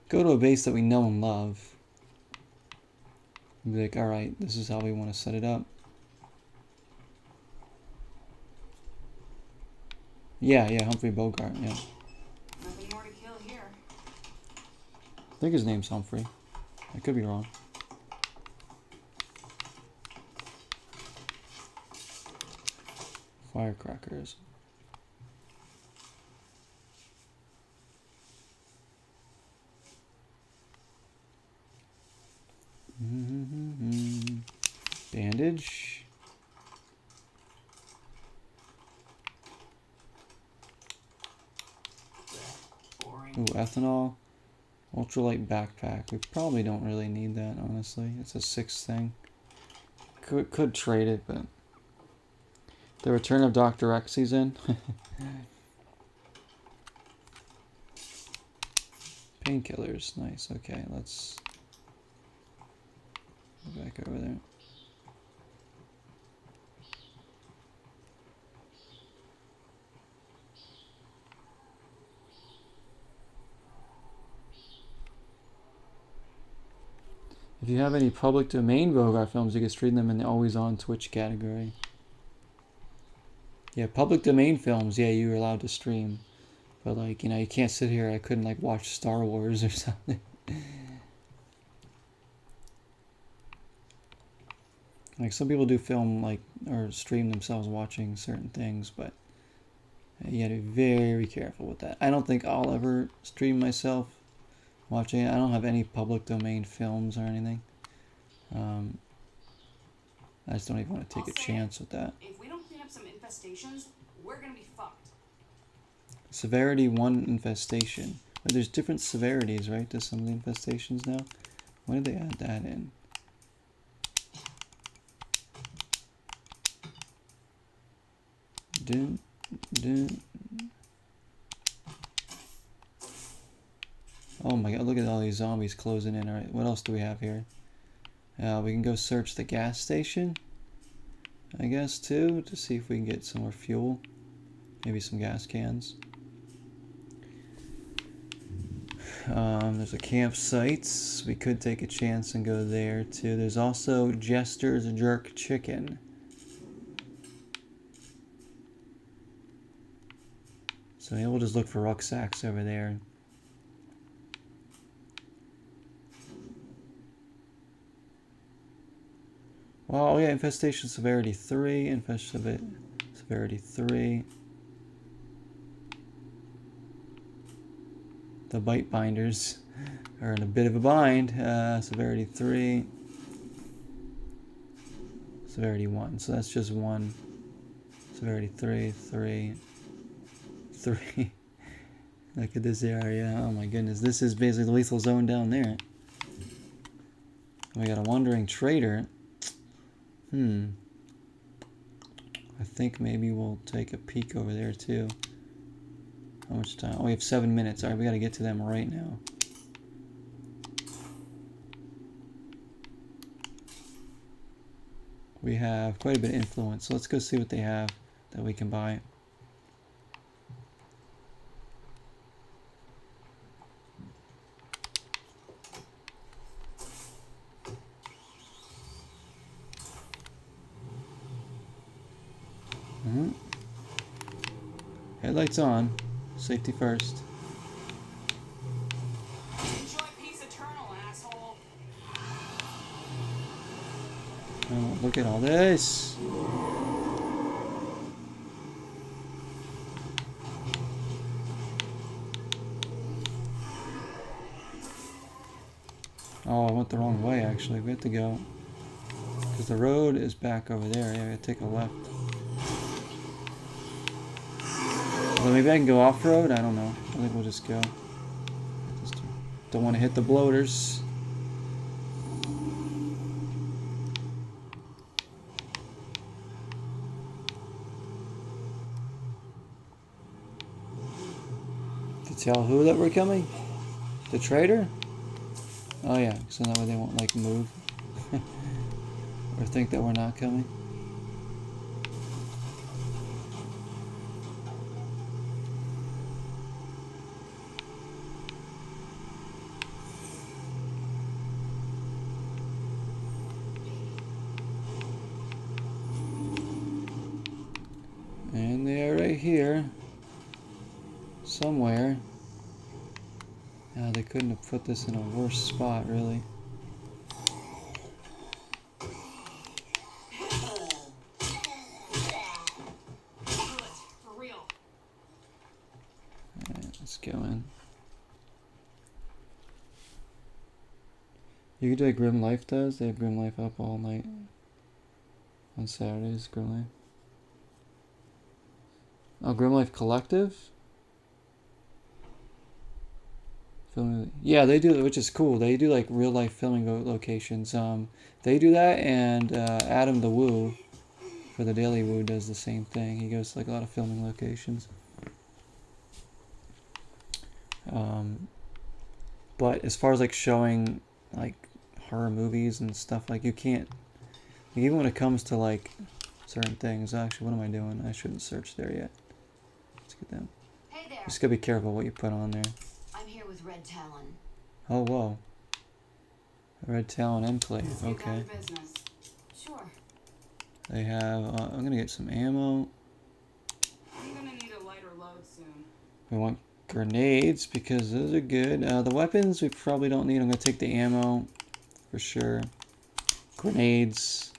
go to a base that we know and love. And be like, all right, this is how we want to set it up. Yeah, Humphrey Bogart, yeah. Nothing more to kill here. I think his name's Humphrey. I could be wrong. Firecrackers. Bandage. Boring. Ooh, ethanol. Ultralight backpack. We probably don't really need that, honestly. It's a 6 thing. Could trade it, but the Return of Dr. X is in. Painkillers. Nice. Okay, let's go back over there. If you have any public domain Bogart films, you can stream them in the always on Twitch category. Yeah, public domain films, yeah, you're allowed to stream. But like, you know, you can't sit here, I couldn't like watch Star Wars or something. Like some people do film like or stream themselves watching certain things, but you gotta be very careful with that. I don't think I'll ever stream myself watching it. I don't have any public domain films or anything. I just don't even want to take a chance with that. If we don't clean up some infestations, we're gonna be fucked. Severity 1 infestation. But there's different severities, right, to some of the infestations now? When did they add that in? Dun. Oh my god, look at all these zombies closing in. Alright, what else do we have here? We can go search the gas station, I guess, too, to see if we can get some more fuel. Maybe some gas cans. There's a campsite. We could take a chance and go there, too. There's also Jester's Jerk Chicken. So maybe we'll just look for rucksacks over there. Well, oh yeah, infestation severity 3, infestation severity 3. The bite binders are in a bit of a bind. Severity 3, severity 1. So that's just 1. Severity 3, 3, 3. Look at this area. Oh my goodness, this is basically the lethal zone down there. We got a wandering trader. I think maybe we'll take a peek over there too. How much time? Oh, we have 7 minutes. Alright, we gotta get to them right now. We have quite a bit of influence, so let's go see what they have that we can buy. Headlights on. Safety first. Enjoy peace eternal, asshole. Oh, look at all this. Oh, I went the wrong way actually. We have to go. Because the road is back over there. Yeah, we have to take a left. Well, maybe I can go off-road? I don't know. I think we'll just go. Just don't want to hit the bloaters. To tell who that we're coming? The trader? Oh yeah, so that way they won't like move. Or think that we're not coming. And they are right here. Somewhere. Now they couldn't have put this in a worse spot, really. For real. Alright, let's go in. You could do like Grim Life does. They have Grim Life up all night. On Saturdays, Grim Life. Oh, Grim Life Collective? Filming, yeah, they do, which is cool. They do like real life filming locations. They do that, and Adam the Woo for the Daily Woo does the same thing. He goes to like a lot of filming locations. But as far as like showing like horror movies and stuff, like you can't, like, even when it comes to like certain things. Actually, what am I doing? I shouldn't search there yet. Let's get them. Hey there. Just gotta be careful what you put on there. I'm here with Red Talon. Oh, whoa. Red Talon Enclave, Let's get down okay. to business. Sure. They have, I'm gonna get some ammo. I'm gonna need a lighter load soon. We want grenades because those are good. The weapons we probably don't need. I'm gonna take the ammo for sure. Grenades.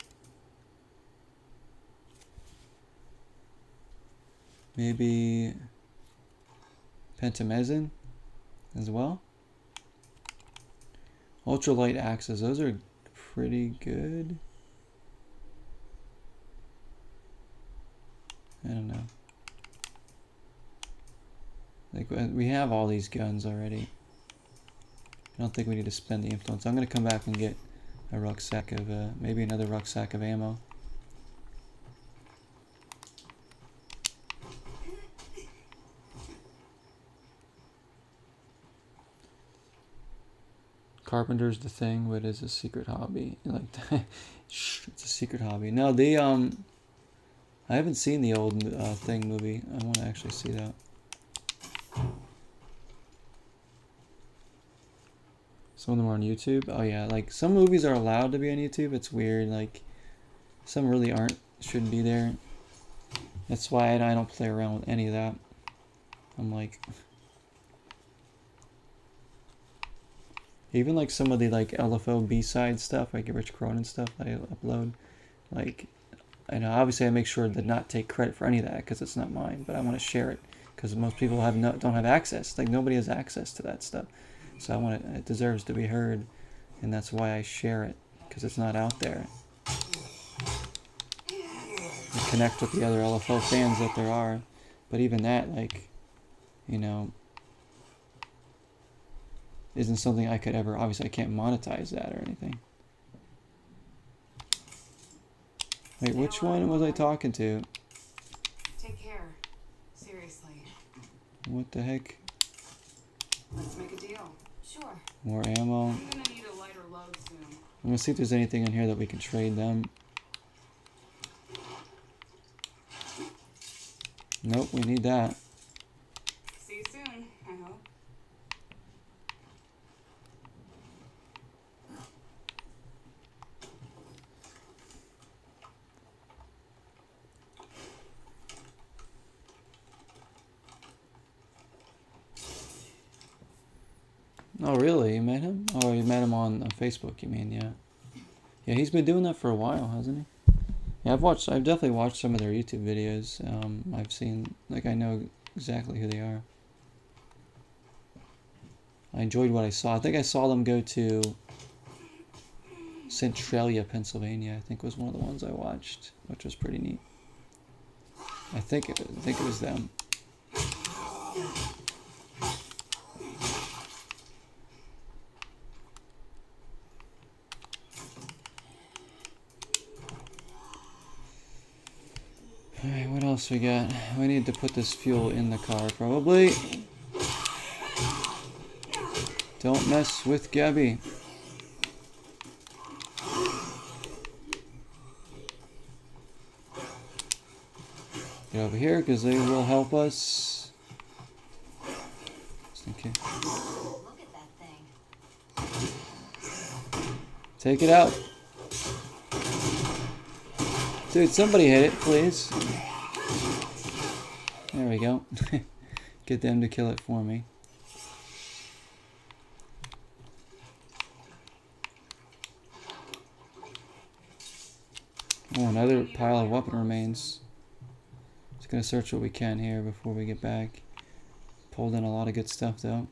Maybe pentamezine as well. Ultralight axes, those are pretty good. I don't know. Like, we have all these guns already. I don't think we need to spend the influence. I'm gonna come back and get a rucksack of, maybe another rucksack of ammo. Carpenter's the thing, but it's a secret hobby. Like, it's a secret hobby. No, they, I haven't seen the old Thing movie. I want to actually see that. Some of them are on YouTube. Oh yeah, like some movies are allowed to be on YouTube. It's weird. Like some really aren't. Shouldn't be there. That's why I don't play around with any of that. I'm like, even like some of the like LFO B-side stuff, like Rich Cronin stuff that I upload. Like, I know obviously I make sure to not take credit for any of that because it's not mine, but I want to share it because most people don't have access. Like nobody has access to that stuff. So I want it deserves to be heard, and that's why I share it, because it's not out there. I connect with the other LFO fans that there are, but even that, like, you know, isn't something I could ever, obviously I can't monetize that or anything. Wait, which one was I talking to? Take care. Seriously. What the heck? Let's make a deal. Sure. More ammo. I'm gonna need a lighter load soon. I'm gonna see if there's anything in here that we can trade them. Nope, we need that. See you soon, I hope. Oh, really? You met him? Oh, you met him on Facebook, you mean, yeah. Yeah, he's been doing that for a while, hasn't he? Yeah, I've definitely watched some of their YouTube videos. I've seen, like, I know exactly who they are. I enjoyed what I saw. I think I saw them go to Centralia, Pennsylvania, I think was one of the ones I watched, which was pretty neat. I think it was them. Alright, what else we got? We need to put this fuel in the car, probably. Don't mess with Gabby. Get over here, because they will help us. Just in case. Look at that thing. Take it out. Dude, somebody hit it, please. There we go. Get them to kill it for me. Oh, another pile of weapon remains. Just gonna search what we can here before we get back. Pulled in a lot of good stuff though.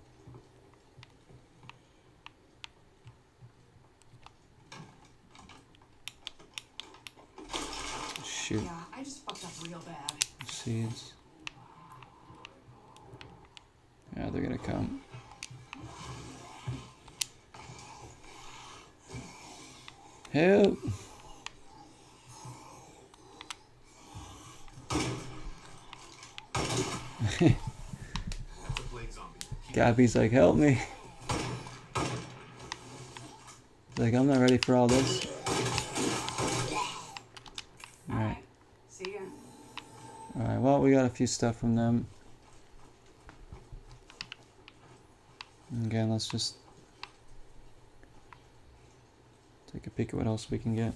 Shoot. Yeah, I just fucked up real bad. Seeds. Yeah, they're gonna come. Help! Gabby's like, help me. Like, I'm not ready for all this. Alright. See ya. Alright, well, we got a few stuff from them. Again, let's just take a peek at what else we can get.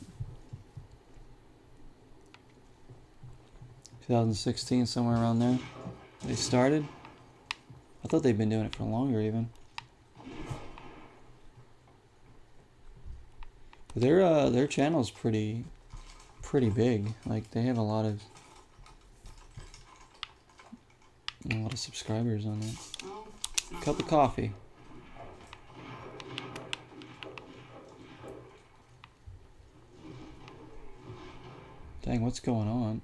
2016, somewhere around there. They started. I thought they'd been doing it for longer, even. But their channel's pretty big. Like, they have a lot of subscribers on it. Oh, it's not Cup of mine. coffee. Dang, what's going on?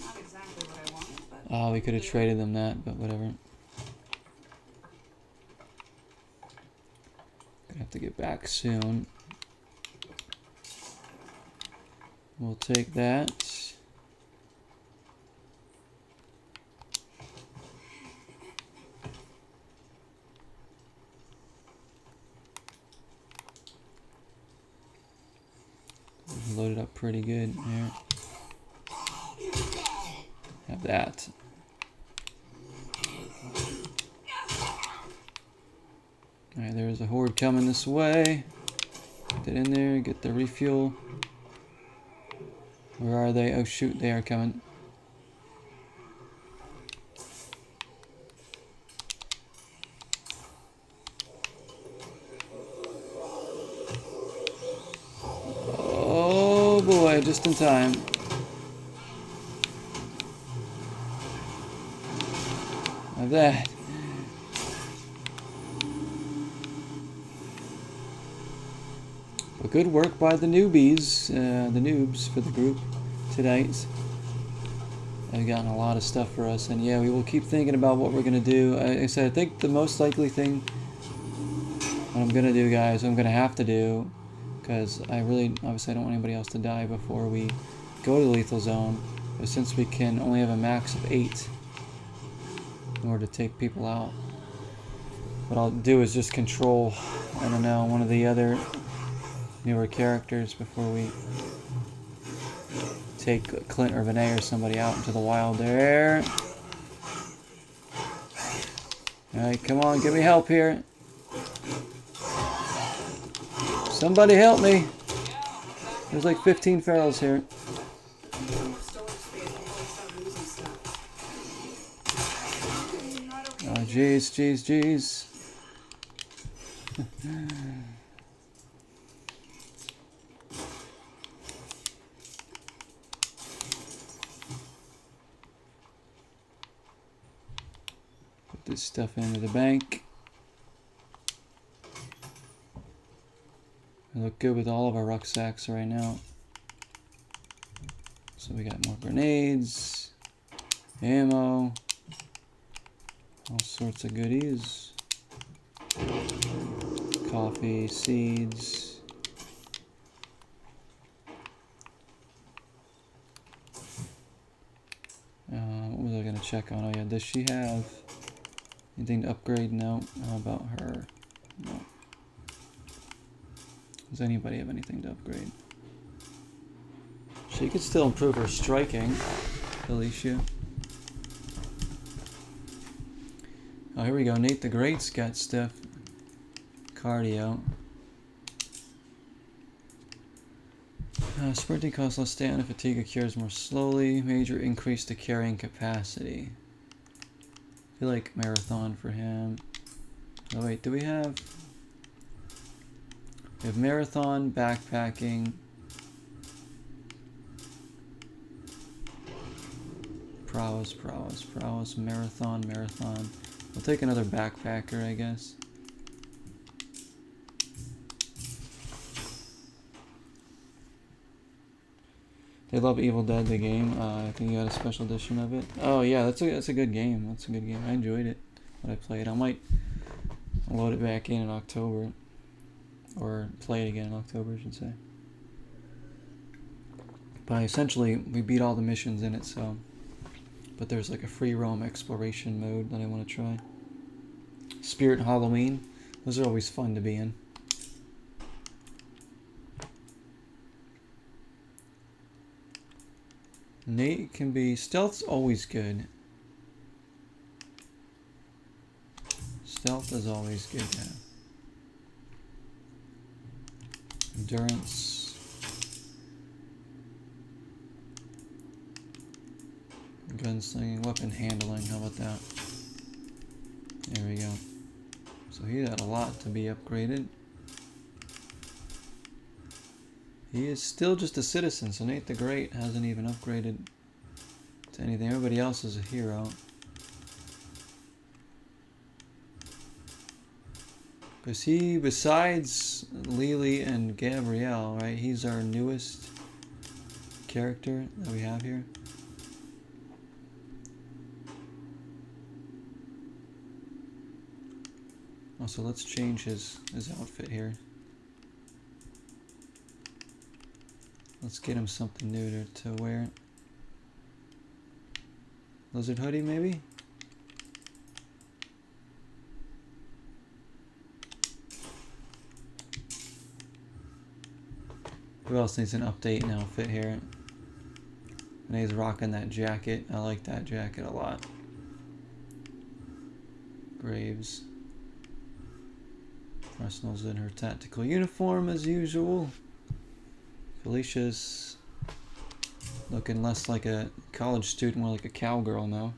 Not exactly what I wanted, but Oh, we could have traded them that, but whatever. Gonna have to get back soon. We'll take that. Loaded up pretty good here. Have that. Alright, there's a horde coming this way. Get in there, get the refuel. Where are they? Oh shoot, they are coming. Oh boy, just in time. Have that. But good work by the newbies, the noobs for the group tonight. They've gotten a lot of stuff for us, and yeah, we will keep thinking about what we're gonna do. I said, I think the most likely thing, what I'm gonna do, guys, I'm gonna have to do, because I really, obviously, I don't want anybody else to die before we go to the lethal zone. But since we can only have a max of 8 in order to take people out, what I'll do is just control, I don't know, one of the other newer characters before we take Clint or Vinay or somebody out into the wild there. Alright, come on, give me help here. Somebody help me. There's like 15 ferals here. More storage space before we start losing stuff. Not okay. Oh, jeez, jeez, jeez. Put this stuff into the bank. We look good with all of our rucksacks right now. So we got more grenades, ammo, all sorts of goodies. Coffee, seeds. What was I gonna check on? Oh yeah, does she have anything to upgrade? No. How about her? No. Does anybody have anything to upgrade? She could still improve her striking, Alicia. Oh, here we go. Nate the Great's got stuff. Cardio. Sprinting costs less stamina. Fatigue cures more slowly. Major increase to carrying capacity. I feel like marathon for him. Oh wait, do we have... We have marathon, backpacking, prowess, marathon. We'll take another backpacker, I guess. They love Evil Dead, the game. I think you got a special edition of it. Oh yeah, that's a good game. That's a good game. I enjoyed it when I played. I might load it back in October. Or play it again in October, I should say. But essentially, we beat all the missions in it, so... But there's like a free roam exploration mode that I want to try. Spirit Halloween. Those are always fun to be in. Nate can be... Stealth's always good. Stealth is always good to have. Endurance. Gunslinging, weapon handling, how about that? There we go. So he had a lot to be upgraded. He is still just a citizen, so Nate the Great hasn't even upgraded to anything. Everybody else is a hero. Because he, besides Lily and Gabrielle, right, he's our newest character that we have here. Also, let's change his outfit here. Let's get him something new to wear. Lizard hoodie, maybe? Who else needs an update and outfit here? And he's rocking that jacket. I like that jacket a lot. Graves. Arsenal's in her tactical uniform as usual. Felicia's looking less like a college student, more like a cowgirl now.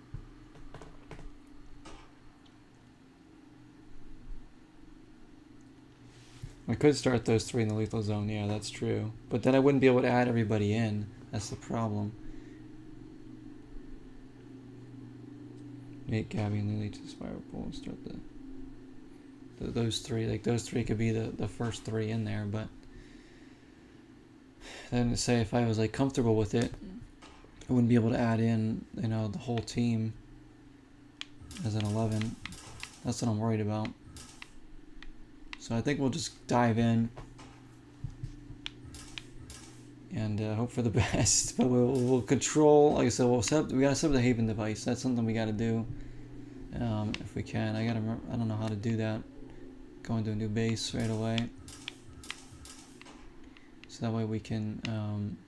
I could start those 3 in the lethal zone, yeah, that's true. But then I wouldn't be able to add everybody in. That's the problem. Nate, Gabby, and Lily to the spiral pool and start those 3. Like, those 3 could be the first 3 in there, but then to say if I was like comfortable with it, I wouldn't be able to add in, you know, the whole team as an 11. That's what I'm worried about. So I think we'll just dive in and hope for the best. But we'll control, like I said, we gotta set up the Haven device. That's something we gotta do if we can. I don't know how to do that. Go into a new base right away. So that way we can,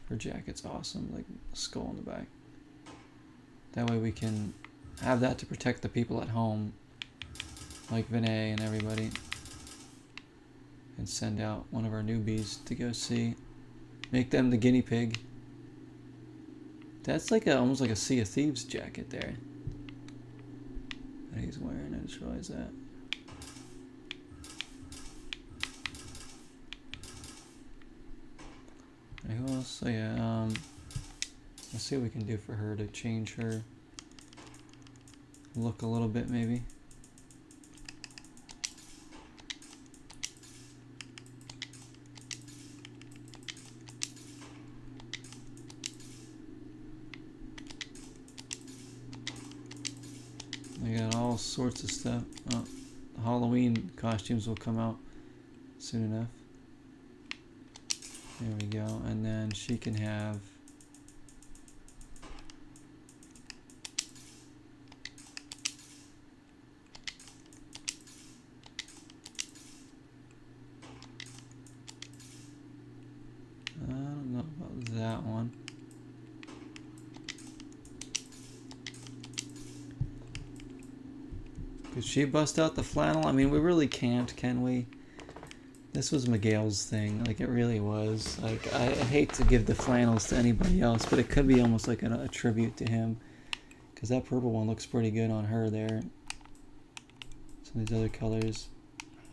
her jacket's awesome, like a skull in the back. That way we can have that to protect the people at home, like Vinay and everybody. And send out one of our newbies to go see. Make them the guinea pig. That's like almost like a Sea of Thieves jacket there that he's wearing. I just realized that. Right, who else? So yeah, let's see what we can do for her to change her look a little bit, maybe. I got all sorts of stuff. Oh, the Halloween costumes will come out soon enough. There we go. And then she can have I don't know about that one. Could she bust out the flannel? I mean, we really can't, can we? This was Miguel's thing, like it really was. Like I hate to give the flannels to anybody else, but it could be almost like a tribute to him, because that purple one looks pretty good on her there. Some of these other colors,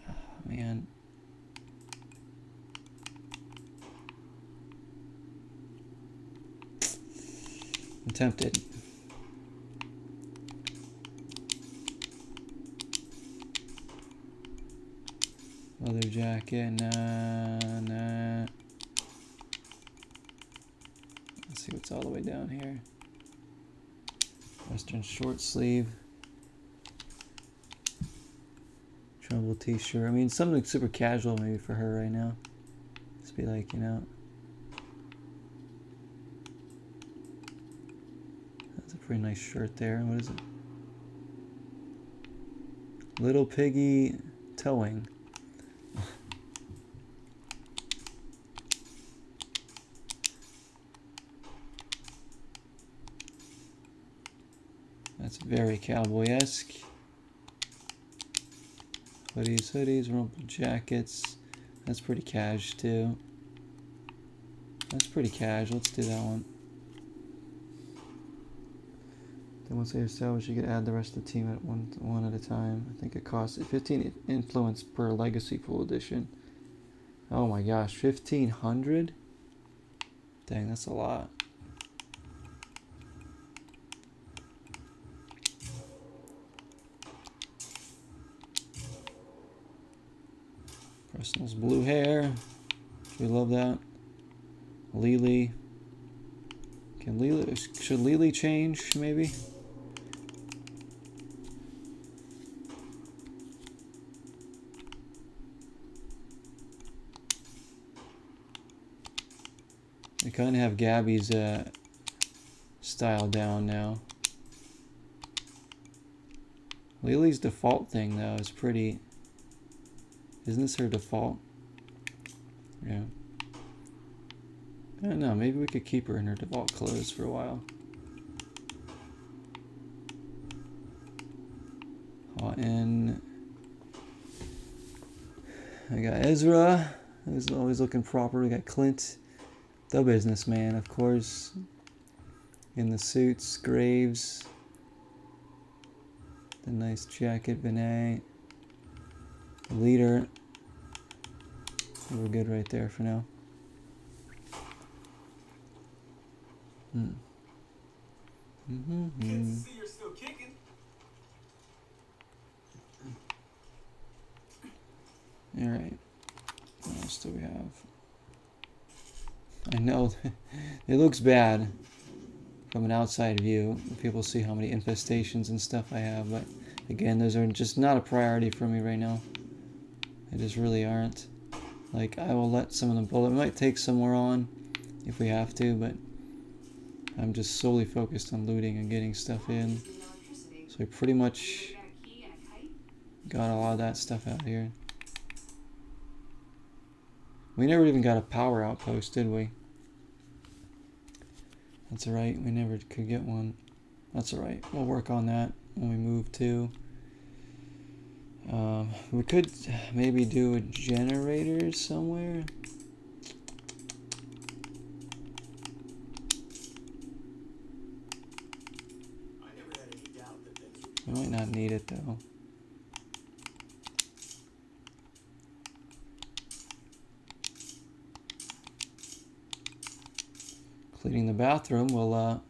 oh, man. I'm tempted. Leather jacket, nah. Let's see what's all the way down here. Western short sleeve. Trumbull t-shirt. I mean, something super casual maybe for her right now. Just be like, you know. That's a pretty nice shirt there. What is it? Little Piggy Towing. That's very cowboy-esque. Hoodies, rumpled jackets. That's pretty cash too. That's pretty cash. Let's do that one. Then once they're established, you can add the rest of the team at one at a time. I think it costs 15 influence per legacy pool edition. Oh my gosh, 1,500? Dang, that's a lot. Personal's blue hair. We love that. Lily. Should Lily change maybe? We kind of have Gabby's style down now. Lily's default thing though is pretty. Isn't this her default? Yeah. I don't know, maybe we could keep her in her default clothes for a while. And I got Ezra, who's always looking proper. We got Clint, the businessman, of course, in the suits. Graves, the nice jacket. Vinay, leader. We're good right there for now. Good to see you're still kicking. All right. What else do we have? I know it looks bad. from an outside view. People see how many infestations and stuff I have, but again, those are just not a priority for me right now. They just really aren't. Like, I will let some of them bullet. We might take some more on if we have to, but I'm just solely focused on looting and getting stuff in. So we pretty much got a lot of that stuff out here. We never even got a power outpost, did we? That's alright, we never could get one. That's alright, we'll work on that when we move to. We could maybe do a generator somewhere. I never had any doubt that things would We might not need it though. Cleaning the bathroom will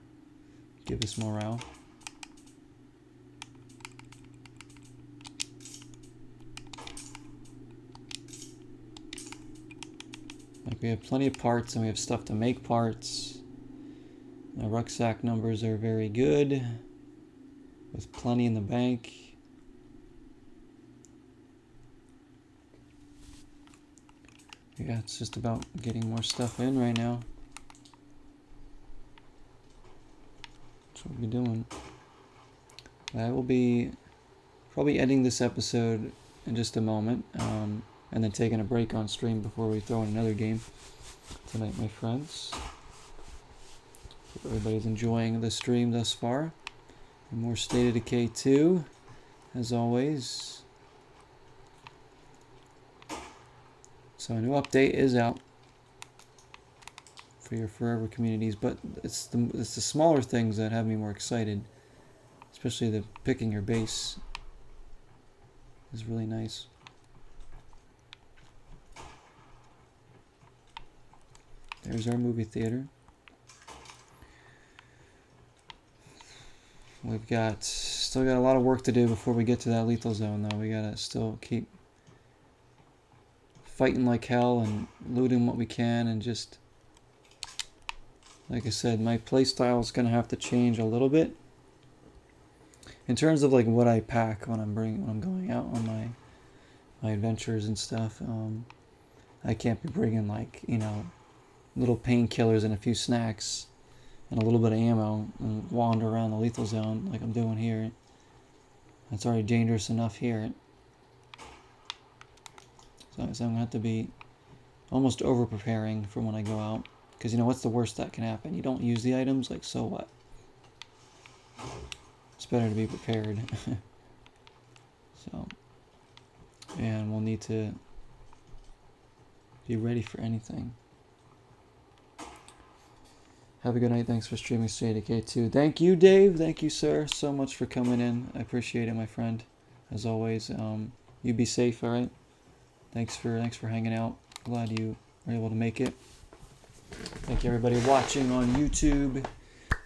give us morale. Like, we have plenty of parts and we have stuff to make parts. Our rucksack numbers are very good, with plenty in the bank. Yeah, it's just about getting more stuff in right now. That's what we'll be doing. I will be probably ending this episode in just a moment, and then taking a break on stream before we throw in another game tonight, my friends. Hope everybody's enjoying the stream thus far. And more State of Decay 2, as always. So a new update is out for your forever communities, but it's the smaller things that have me more excited, especially the picking your base is really nice. There's our movie theater. We've still got a lot of work to do before we get to that lethal zone though. We gotta still keep fighting like hell and looting what we can, and just, like I said, my playstyle is gonna have to change a little bit in terms of like what I pack when I'm going out on my adventures and stuff. I can't be bringing, like, you know, little painkillers and a few snacks and a little bit of ammo and wander around the lethal zone like I'm doing here. That's already dangerous enough here. So I'm gonna have to be almost over preparing for when I go out, because you know what's the worst that can happen? You don't use the items, like, so what? It's better to be prepared. So, and we'll need to be ready for anything. Have a good night. Thanks for streaming State of Decay 2. Thank you, Dave. Thank you, sir, so much for coming in. I appreciate it, my friend. As always, you be safe, all right? Thanks for hanging out. Glad you were able to make it. Thank you, everybody watching on YouTube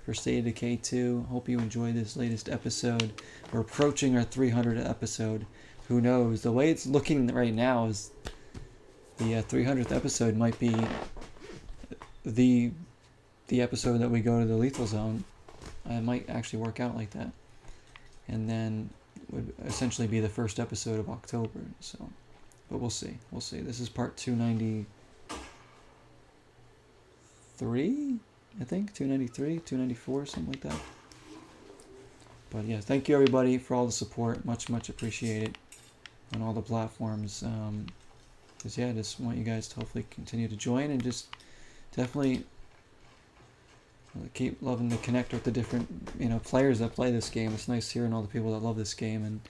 for State of Decay 2. Hope you enjoyed this latest episode. We're approaching our 300th episode. Who knows? The way it's looking right now is the 300th episode might be the episode that we go to the lethal zone. It might actually work out like that, and then would essentially be the first episode of October. So, but we'll see. This is part 293, I think. 293, 294, something like that. But yeah, thank you everybody for all the support. Much appreciated on all the platforms. Because yeah, I just want you guys to hopefully continue to join, and just definitely keep loving to connect with the different, you know, players that play this game. It's nice hearing all the people that love this game. And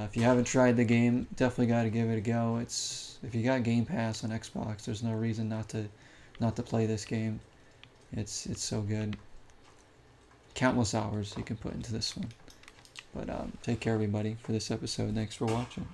if you haven't tried the game, definitely got to give it a go. If you got Game Pass on Xbox, there's no reason not to play this game. It's so good. Countless hours you can put into this one. But take care, everybody, for this episode. Thanks for watching.